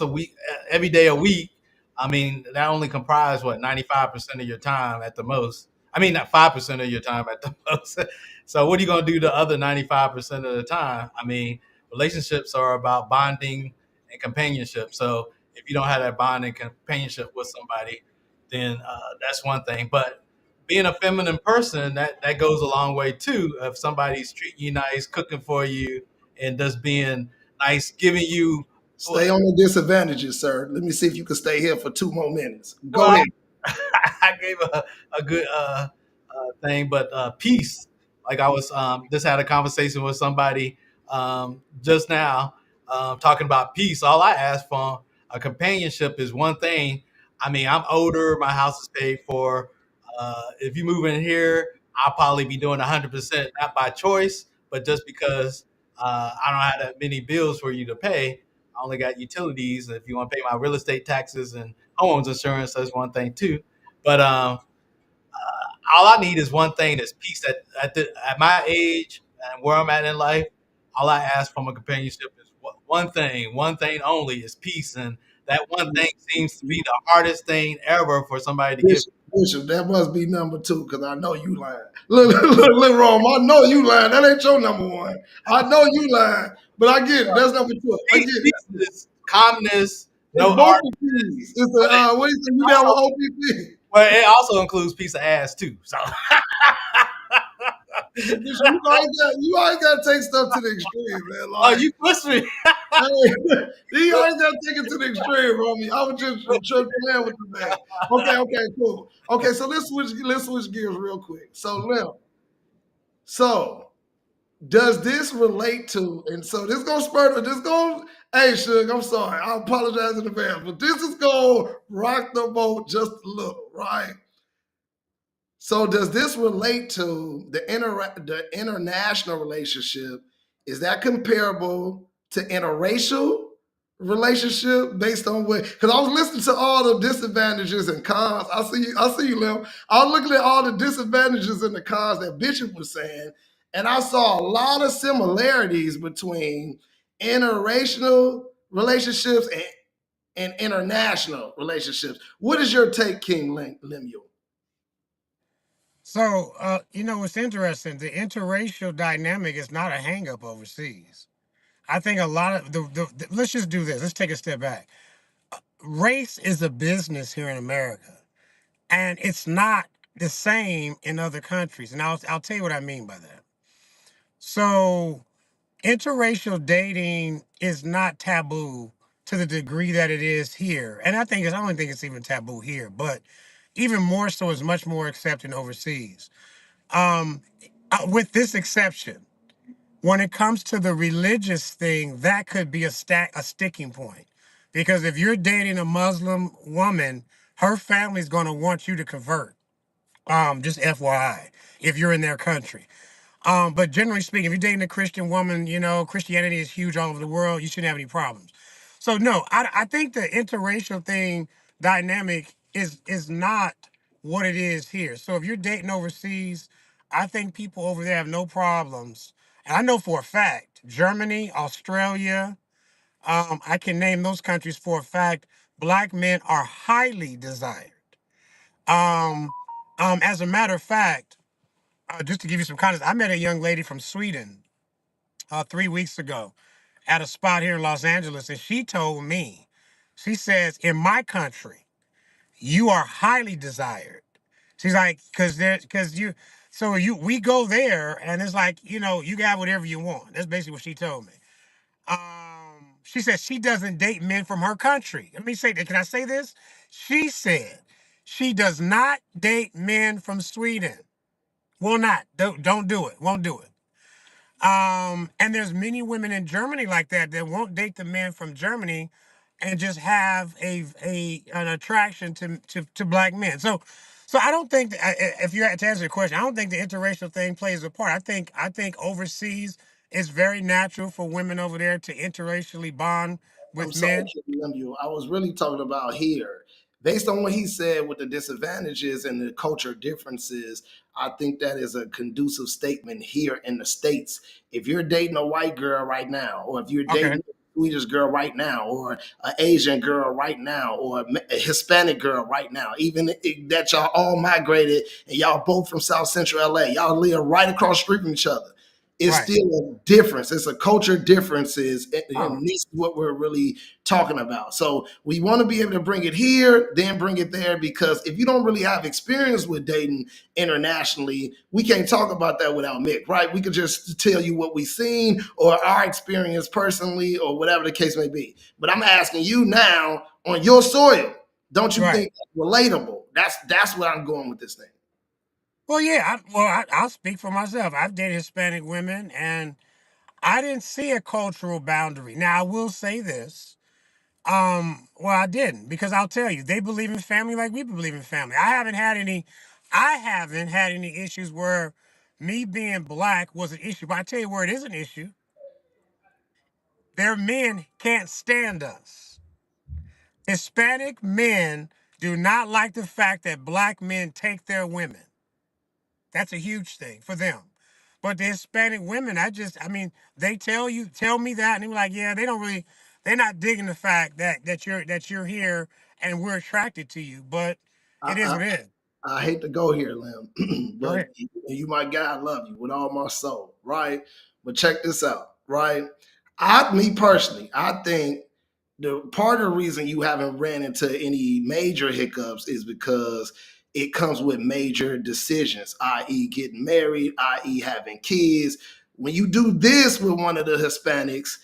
week, every day a week, I mean, that only comprise 95% of your time at the most. I mean, not 5% of your time at the most. So what are you going to do the other 95% of the time? I mean, relationships are about bonding and companionship. So if you don't have that bond and companionship with somebody, then that's one thing. But being a feminine person, that goes a long way too. If somebody's treating you nice, cooking for you, and just being nice, giving you. Stay on the disadvantages, sir. Let me see if you can stay here for 2 more minutes. Go Well, ahead. I gave a good thing, but peace. Like I was just had a conversation with somebody just now talking about peace. All I ask for a companionship is one thing. I mean, I'm older. My house is paid for. If you move in here, I'll probably be doing 100%, not by choice, but just because I don't have that many bills for you to pay. I only got utilities. If you want to pay my real estate taxes and homeowners insurance, that's one thing too. But all I need is one thing: is peace. At my age and where I'm at in life, all I ask from a companionship is one thing only is peace. And that one thing seems to be the hardest thing ever for somebody to give. Bishop, that must be number 2 because I know you lying. Look, Rome, I know you lying. That ain't your number 1. I know you lying, but I get it. That's number 2. I get it. Peace is calmness. No both art. of these. It's a, what do you think? You down with OPP? Well, it also includes piece of ass too. So You always got to take stuff to the extreme, man. oh, you pushed me. You always got to take it to the extreme, Romy. I was just playing with the man. Okay, cool. Okay, so let's switch gears real quick. So, Lim, does this relate to? And so this gonna spur. Hey, Suge, I'm sorry. I apologize in advance, but this is gonna rock the boat just a little, right? So does this relate to the international relationship? Is that comparable to interracial relationship based on what? Because I was listening to all the disadvantages and cons. I see you, Lim. I was looking at all the disadvantages and the cons that Bishop was saying, and I saw a lot of similarities between interracial relationships and international relationships. What is your take, King Lemuel? So, what's interesting, the interracial dynamic is not a hang-up overseas. I think a lot of let's just do this. Let's take a step back. Race is a business here in America, and it's not the same in other countries. And I'll tell you what I mean by that. So, interracial dating is not taboo to the degree that it is here. And I don't think it's even taboo here, but even more so is much more accepted overseas. Um, with this exception, when it comes to the religious thing, that could be a sticking point. Because if you're dating a Muslim woman, her family's going to want you to convert. Just FYI, if you're in their country. But generally speaking, if you're dating a Christian woman, Christianity is huge all over the world. You shouldn't have any problems. So no, I think the interracial thing dynamic is not what it is here. So if you're dating overseas, I think people over there have no problems. And I know for a fact, Germany, Australia, I can name those countries for a fact. Black men are highly desired. Um, as a matter of fact, just to give you some context, I met a young lady from Sweden 3 weeks ago at a spot here in Los Angeles, and she told me, she says, in my country, you are highly desired. She's like, we go there, and it's like, you can have whatever you want. That's basically what she told me. She said she doesn't date men from her country. Let me say that. Can I say this? She said she does not date men from Sweden. Will not. Don't do it. Won't do it. And there's many women in Germany like that won't date the men from Germany and just have an attraction to black men. So I don't think that, if you had to answer the question, I don't think the interracial thing plays a part. I think overseas it's very natural for women over there to interracially bond I'm with sorry, men. King Lemuel. I was really talking about here. Based on what he said with the disadvantages and the culture differences, I think that is a conducive statement here in the States. If you're dating a white girl right now, or if you're Okay. dating a Swedish girl right now, or an Asian girl right now, or a Hispanic girl right now, even that y'all all migrated and y'all both from South Central LA, y'all live right across the street from each other. It's Right. still a difference. It's a culture differences, Oh, and this is what we're really talking about. So we want to be able to bring it here, then bring it there, because if you don't really have experience with dating internationally, we can't talk about that without Mick, right? We could just tell you what we've seen or our experience personally or whatever the case may be. But I'm asking you now on your soil, don't you right. think that's relatable? That's where I'm going with this thing. Well, yeah. I'll speak for myself. I've dated Hispanic women, and I didn't see a cultural boundary. Now, I will say this. Well, I didn't, because I'll tell you, they believe in family like we believe in family. I haven't had any issues where me being black was an issue. But I tell you where it is an issue. Their men can't stand us. Hispanic men do not like the fact that black men take their women. That's a huge thing for them. But the Hispanic women, they tell me that, and they're like, yeah, they're not digging the fact that you're here and we're attracted to you. But it is I, what it is. I hate to go here, Lim, Go but ahead. you my guy. I love you with all my soul, right? But check this out, right? Me personally, I think the part of the reason you haven't ran into any major hiccups is because it comes with major decisions, i.e., getting married, i.e., having kids. When you do this with one of the Hispanics,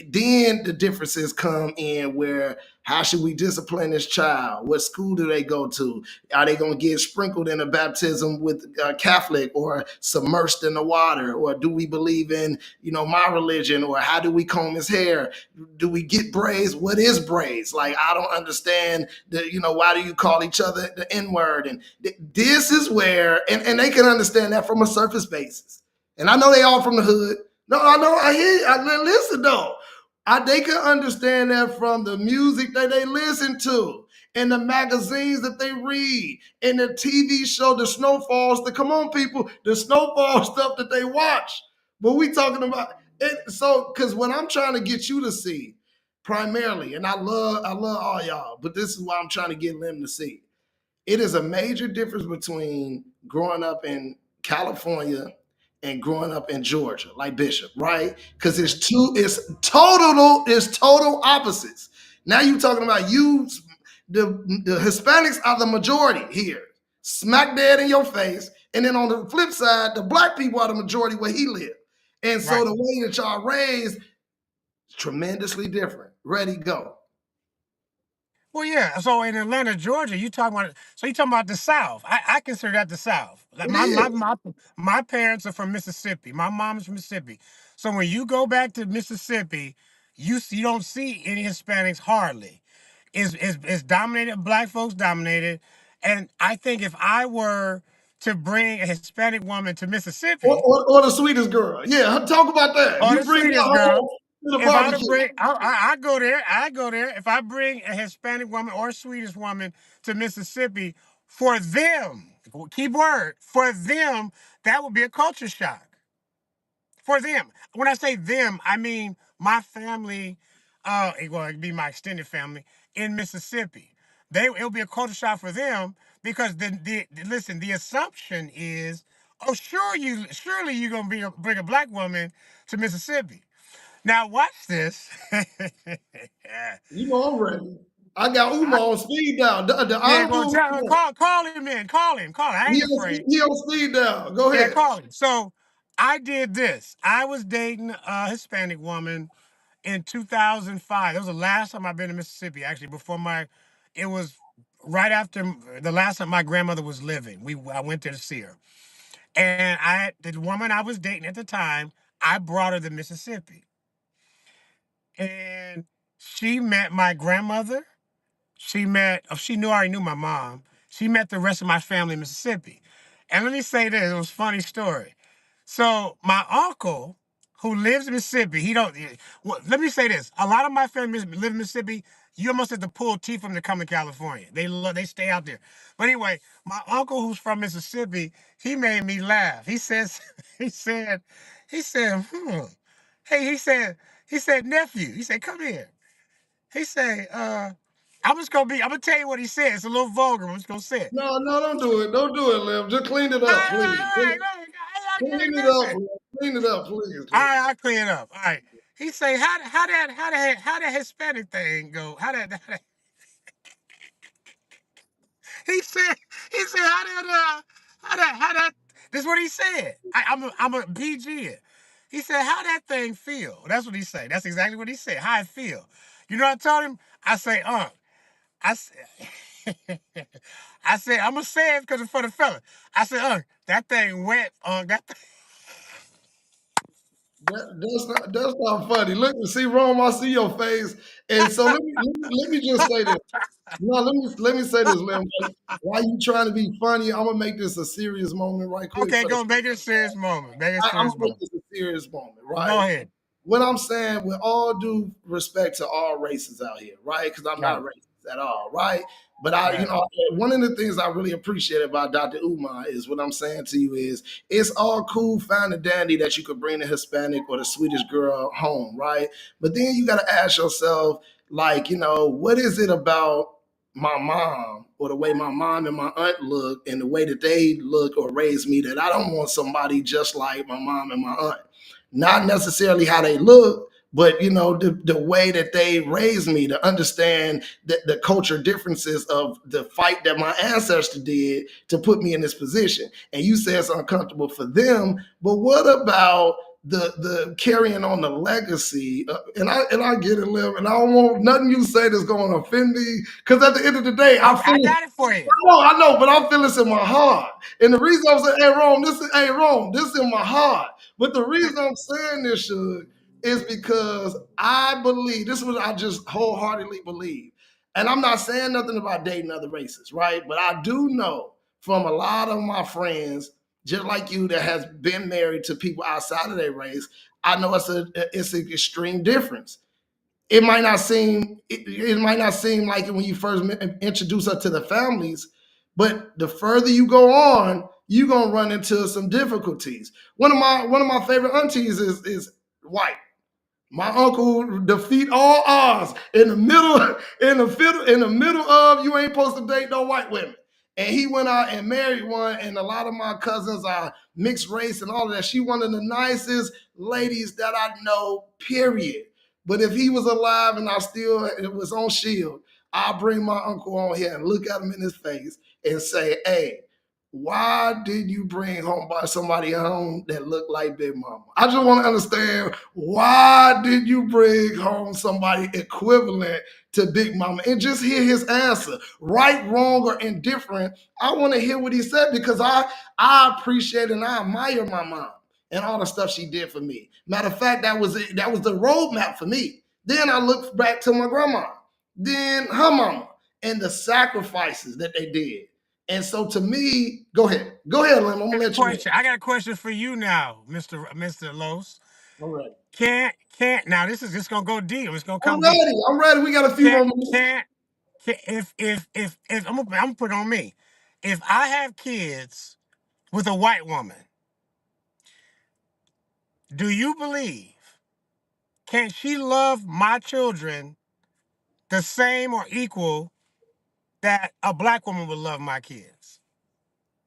then the differences come in where how should we discipline this child? What school do they go to? Are they going to get sprinkled in a baptism with Catholic or submersed in the water? Or do we believe in, my religion? Or how do we comb his hair? Do we get braids? What is braids? Like, I don't understand why do you call each other the N word? And this is where, and they can understand that from a surface basis. And I know they all from the hood. No, I know, I hear, listen though. They can understand that from the music that they listen to, and the magazines that they read, and the TV show, the Snowfall stuff. Come on, people, the Snowfall stuff that they watch. But we talking about, So, because what I'm trying to get you to see, primarily, and I love all y'all, but this is why I'm trying to get Lim to see. It is a major difference between growing up in California and growing up in Georgia, like Bishop, right? Because it's total opposites. Now you talking about the Hispanics are the majority here, smack dead in your face, and then on the flip side, the black people are the majority where he lived. And so Right. the way that y'all raised, tremendously different. Ready, go. Well, yeah. So in Atlanta, Georgia, you talking about the South. I consider that the South. Like It is. my parents are from Mississippi. My mom is from Mississippi. So when you go back to Mississippi, you don't see any Hispanics hardly. It's dominated, black folks dominated. And I think if I were to bring a Hispanic woman to Mississippi, Or the sweetest girl. Yeah, talk about that. or You the bring that sweetest girl, home to the if I to barbecue. bring, I go there. I go there. If I bring a Hispanic woman or a Swedish woman to Mississippi, for them, key word, for them, that would be a culture shock. For them, when I say them, I mean my family. Well, it'd be my extended family in Mississippi. It'll be a culture shock for them because listen, the assumption is, oh, surely you're gonna bring a black woman to Mississippi. Now watch this. You know I'm ready. I got Uma on speed down. The Yeah, well, uncle, call him in. Call him. I ain't afraid. he on speed down. Go Yeah, ahead. call him. So I did this. I was dating a Hispanic woman in 2005. That was the last time I've been to Mississippi. Actually, it was right after the last time my grandmother was living. I went there to see her, and the woman I was dating at the time, I brought her to Mississippi, and she met my grandmother. She already knew my mom. She met the rest of my family in Mississippi. And let me say this, it was a funny story. So my uncle, who lives in Mississippi, he don't, well, let me say this. A lot of my family live in Mississippi. You almost have to pull teeth from them to come to California. They stay out there. But anyway, my uncle who's from Mississippi, he made me laugh. He says, he said, he said, hey, he said, nephew, he said, come here. He said, I'm gonna tell you what he said. It's a little vulgar. I'm just gonna say it. No, don't do it. Don't do it, Lim. Just clean it All up, right, please. all right, all right, all right, Clean it up, listen. Lim. Clean it up, please, All Lim. right, I'll clean it up. All right. He say, how that Hispanic thing go? He said, how that, this is what he said. I'm a PG it. He said, how that thing feel? That's what he said. That's exactly what he said. How it feel. You know what I told him? I say, I said, I said, I'm gonna say it because it's for the fella. I said, that thing wet, That's not funny. Look, see, Rome, I see your face. And so let me just say this. No, let me say this, Lim. Why you trying to be funny? I'm gonna make this a serious moment right quick Okay, for the go make it a serious moment. Make it a I'm serious gonna make moment. this a serious moment, Go right? ahead. What I'm saying, with all due respect to all races out here, right? Because I'm not Right, racist at all, right? But right. one of the things I really appreciate about Dr. Umar is what I'm saying to you is it's all cool, fine and dandy that you could bring the Hispanic or the Swedish girl home, right? But then you got to ask yourself, like, what is it about my mom or the way my mom and my aunt look and the way that they look or raise me that I don't want somebody just like my mom and my aunt? Not necessarily how they look, but the way that they raised me, to understand the culture differences of the fight that my ancestor did to put me in this position. And you say it's uncomfortable for them, but what about the carrying on the legacy? And I get it, Liv, and I don't want nothing you say that's going to offend me, because at the end of the day, I got it for you. I know, but I feel this in my heart. And the reason I'm saying, this is in my heart. But the reason I'm saying this, Suge, is because I believe, this is what I just wholeheartedly believe. And I'm not saying nothing about dating other races, right? But I do know from a lot of my friends, just like you, that has been married to people outside of their race, I know it's an extreme difference. It might not seem like it when you first introduce her to the families, but the further you go on, you're gonna run into some difficulties. One of my favorite aunties is white. My uncle defeat all odds in the middle, in the middle of you ain't supposed to date no white women. And he went out and married one, and a lot of my cousins are mixed race and all of that. She one of the nicest ladies that I know, period. But if he was alive and I still it was on Shield, I'll bring my uncle on here and look at him in his face and say, hey, why did you bring home by somebody home that looked like Big Mama? I just want to understand, why did you bring home somebody equivalent to Big Mama? And just hear his answer, right, wrong, or indifferent. I want to hear what he said, because I appreciate and I admire my mom and all the stuff she did for me. Matter of fact, that was the roadmap for me. Then I looked back to my grandma, then her mama, and the sacrifices that they did. And so to me, go ahead, Lim. I'm gonna let you in. I got a question for you now, Mr. Los. All right. Can't now this is just gonna go deep. It's gonna I'm come deep. ready. I'm ready. We got a few more Can't minutes. can't, can't if I'm gonna put it on me. If I have kids with a white woman, do you believe can she love my children the same or equal that a black woman would love my kids?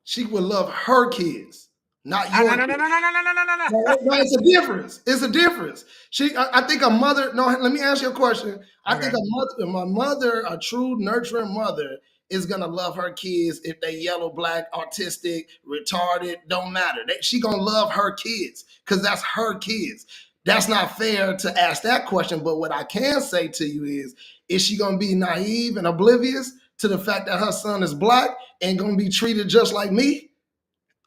She would love her kids, not No, your no, no, no, kids. no, no, no, no, no, no, no. No, it's a difference. It's a difference. I think a mother. No, let me ask you a question. I think my mother, a true nurturing mother, is gonna love her kids if they yellow, black, autistic, retarded. Don't matter. She gonna love her kids because that's her kids. That's not fair to ask that question. But what I can say to you is she gonna be naive and oblivious to the fact that her son is black and gonna be treated just like me?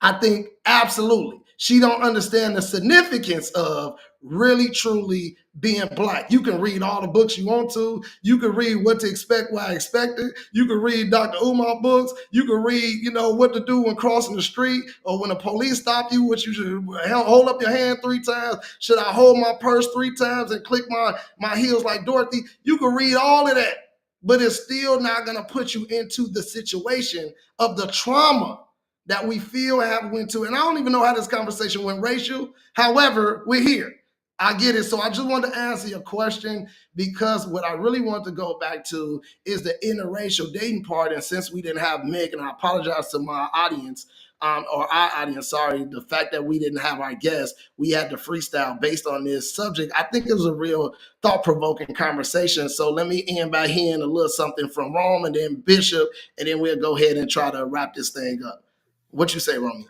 I think absolutely. She don't understand the significance of really truly being black. You can read all the books you want to. You can read What to Expect, What I Expected. You can read Dr. Umar books. You can read, what to do when crossing the street, or when the police stop you, what you should hold up your hand 3 times. Should I hold my purse 3 times and click my heels like Dorothy? You can read all of that, but it's still not going to put you into the situation of the trauma that we feel have went to. And I don't even know how this conversation went racial. However, we're here. I get it. So I just wanted to answer your question, because what I really want to go back to is the interracial dating part. And since we didn't have Mick, and I apologize to my audience, or our audience, sorry, the fact that we didn't have our guest, we had to freestyle based on this subject. I think it was a real thought-provoking conversation. So let me end by hearing a little something from Rome and then Bishop, and then we'll go ahead and try to wrap this thing up. What you say, Romy?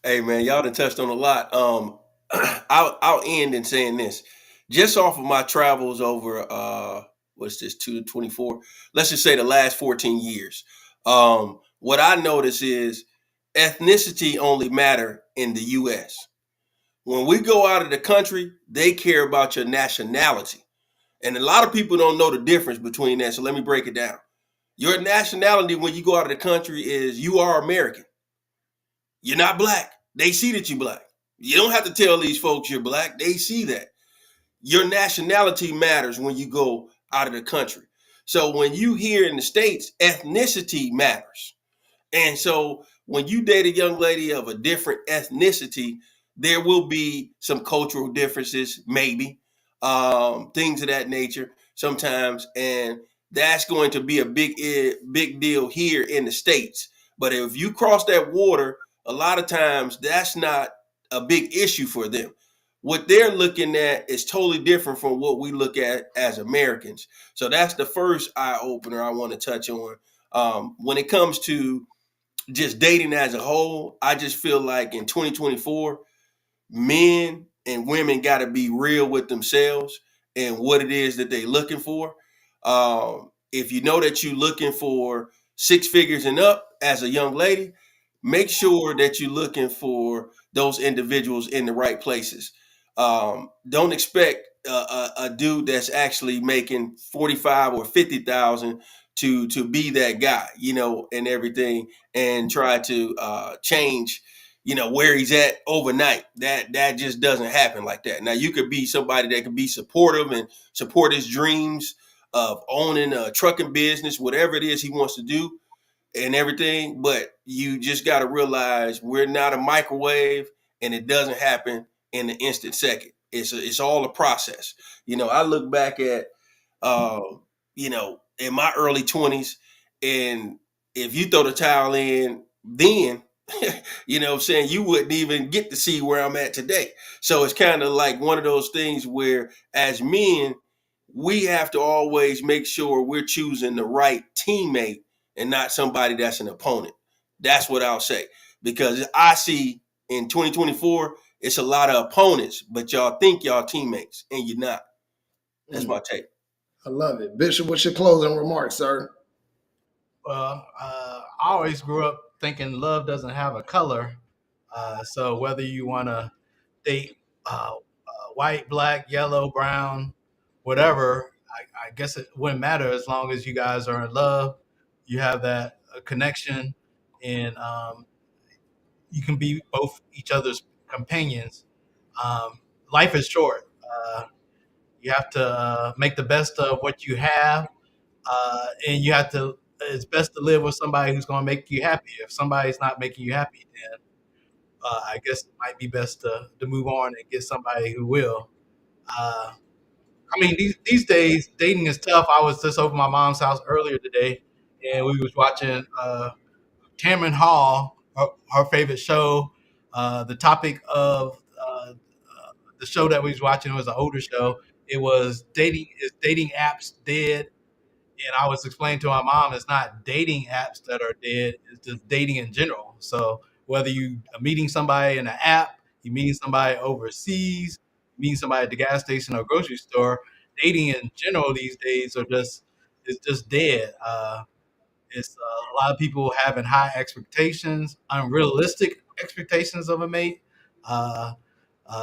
Hey man, y'all done touched on a lot. I'll end in saying this. Just off of my travels over what's this, 224? Let's just say the last 14 years. What I notice is ethnicity only matter in the US. When we go out of the country, they care about your nationality. And a lot of people don't know the difference between that. So let me break it down. Your nationality when you go out of the country is you are American. You're not black. They see that you're black. You don't have to tell these folks you're black. They see that. Your nationality matters when you go out of the country. So when you here in the States, ethnicity matters. And so when you date a young lady of a different ethnicity, there will be some cultural differences, maybe, things of that nature sometimes. And that's going to be a big deal here in the States. But if you cross that water, a lot of times that's not a big issue for them. What they're looking at is totally different from what we look at as Americans. So that's the first eye opener I want to touch on. When it comes to just dating as a whole, I just feel like in 2024, men and women got to be real with themselves and what it is that they're looking for. If you know that you're looking for 6 figures and up as a young lady, make sure that you're looking for those individuals in the right places. Don't expect a dude that's actually making 45 or 50,000 to be that guy, and everything, and try to change, where he's at overnight. That just doesn't happen like that. Now, you could be somebody that can be supportive and support his dreams of owning a trucking business, whatever it is he wants to do and everything. But you just got to realize we're not a microwave, and it doesn't happen in an instant second. It's all a process. I look back at in my early 20s, and if you throw the towel in then, what I'm saying, you wouldn't even get to see where I'm at today. So it's kind of like one of those things where, as men, we have to always make sure we're choosing the right teammate and not somebody that's an opponent. That's what I'll say. Because I see in 2024, it's a lot of opponents, but y'all think y'all teammates, and you're not. That's my take. I love it. Bishop, what's your closing remarks, sir? Well, I always grew up thinking love doesn't have a color. So whether you want to date white, black, yellow, brown, whatever, I guess it wouldn't matter as long as you guys are in love. You have that connection, and you can be both each other's companions. Life is short. You have to make the best of what you have, and you have to. It's best to live with somebody who's going to make you happy. If somebody's not making you happy, then I guess it might be best to move on and get somebody who will. Uh, I mean, these days dating is tough. I was just over my mom's house earlier today, and we was watching Tamron Hall, her favorite show. The topic of the show that we was watching was an older show. It was dating. Is dating apps dead? And I was explaining to my mom, it's not dating apps that are dead. It's just dating in general. So whether you are meeting somebody in an app, you meeting somebody overseas, meeting somebody at the gas station or grocery store, dating in general these days is just dead. It's a lot of people having high expectations, unrealistic expectations of a mate. Uh,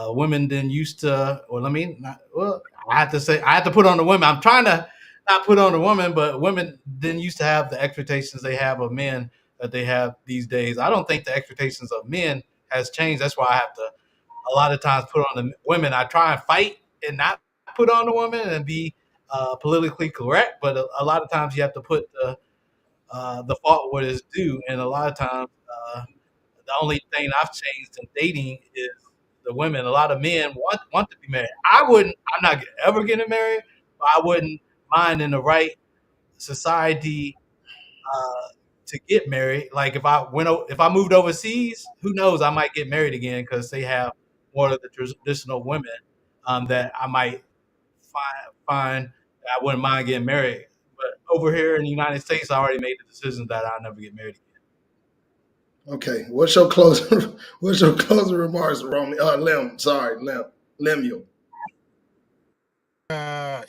Women then used to, well, I mean, I have to say, I have to put on the women. I'm trying to not put on the woman, but women then used to have the expectations they have of men that they have these days. I don't think the expectations of men has changed. That's why I have to a lot of times put on the women. I try and fight and not put on the woman and be politically correct, but a lot of times you have to put the fault where it's due, and a lot of times the only thing I've changed in dating is the women. A lot of men want to be married. I wouldn't. I'm not ever getting married, but I wouldn't mind in the right society to get married. Like if I moved overseas, who knows? I might get married again because they have more of the traditional women that I might find that I wouldn't mind getting married. But over here in the United States, I already made the decision that I'll never get married again. Okay. What's your closing what's your closing remarks, Romy? Lemuel.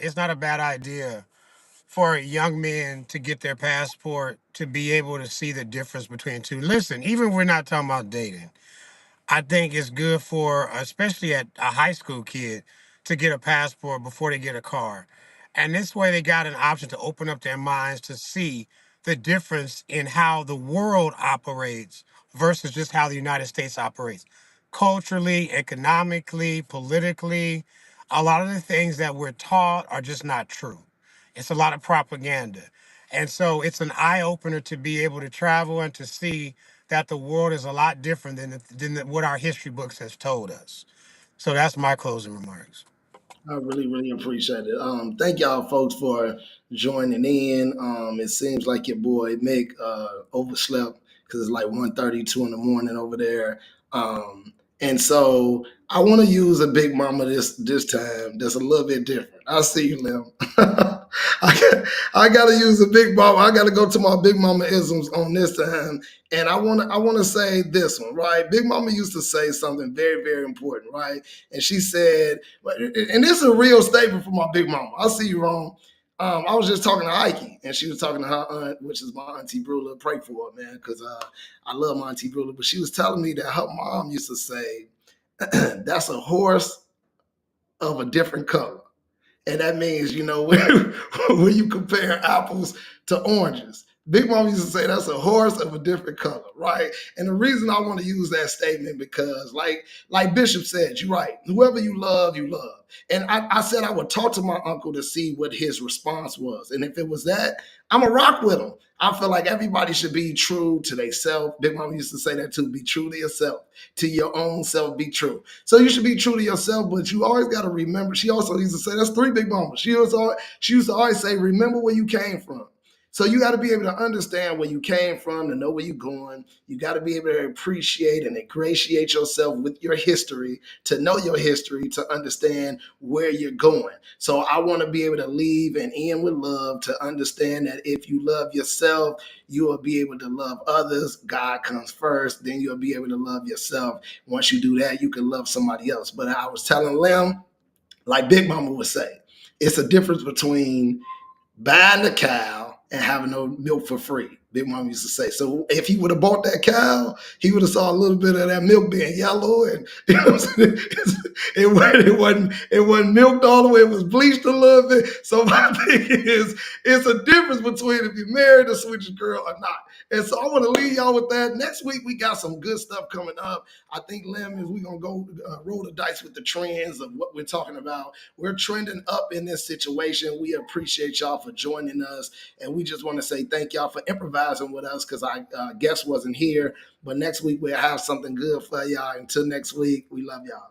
It's not a bad idea for young men to get their passport to be able to see the difference between two. Listen, even if we're not talking about dating, I think it's good for, especially at a high school kid, to get a passport before they get a car. And this way they got an option to open up their minds to see the difference in how the world operates versus just how the United States operates. Culturally, economically, politically, a lot of the things that we're taught are just not true. It's a lot of propaganda. And so it's an eye opener to be able to travel and to see that the world is a lot different than what our history books has told us. So that's my closing remarks. I really, really appreciate it. Thank y'all folks for joining in. It seems like your boy Mick overslept because it's like 1:32 in the morning over there. And so I want to use a big mama this time that's a little bit different. I see you, Lim. I gotta use a big mama. I gotta go to my big mama isms on this time. And I wanna say this one, right? Big mama used to say something very, very important, right? And she said, and this is a real statement from my big mama. I see you wrong. I was just talking to Ike, and she was talking to her aunt, which is my auntie Brula. Pray for her, man, because I love my auntie Brula. But she was telling me that her mom used to say, "That's a horse of a different color." And that means, when you compare apples to oranges, Big Mom used to say that's a horse of a different color, right? And the reason I want to use that statement because, like Bishop said, you're right. Whoever you love, you love. And I said I would talk to my uncle to see what his response was. And if it was that, I'm a rock with him. I feel like everybody should be true to themselves. Big Mama used to say that too. Be true to yourself. To your own self, be true. So you should be true to yourself, but you always got to remember. She also used to say, that's three Big Mamas. She used to always say, remember where you came from. So you got to be able to understand where you came from, to know where you're going. You got to be able to appreciate and ingratiate yourself with your history, to know your history, to understand where you're going. So I want to be able to leave and end with love, to understand that if you love yourself, you will be able to love others. God comes first, then you'll be able to love yourself. Once you do that, you can love somebody else. But I was telling Lem, like Big Mama would say, it's a difference between buying the cow and having no milk for free. Big Mama used to say. So if he would have bought that cow, he would have saw a little bit of that milk being yellow, and you know what I'm saying? It wasn't milked all the way. It was bleached a little bit. So my thing is, it's a difference between if you married a switch girl or not. And so I want to leave y'all with that. Next week we got some good stuff coming up. I think Lem is we're gonna go roll the dice with the trends of what we're talking about. We're trending up in this situation. We appreciate y'all for joining us, and we just want to say thank y'all for improvising with us, because our guest wasn't here. But next week we'll have something good for y'all. Until next week, we love y'all.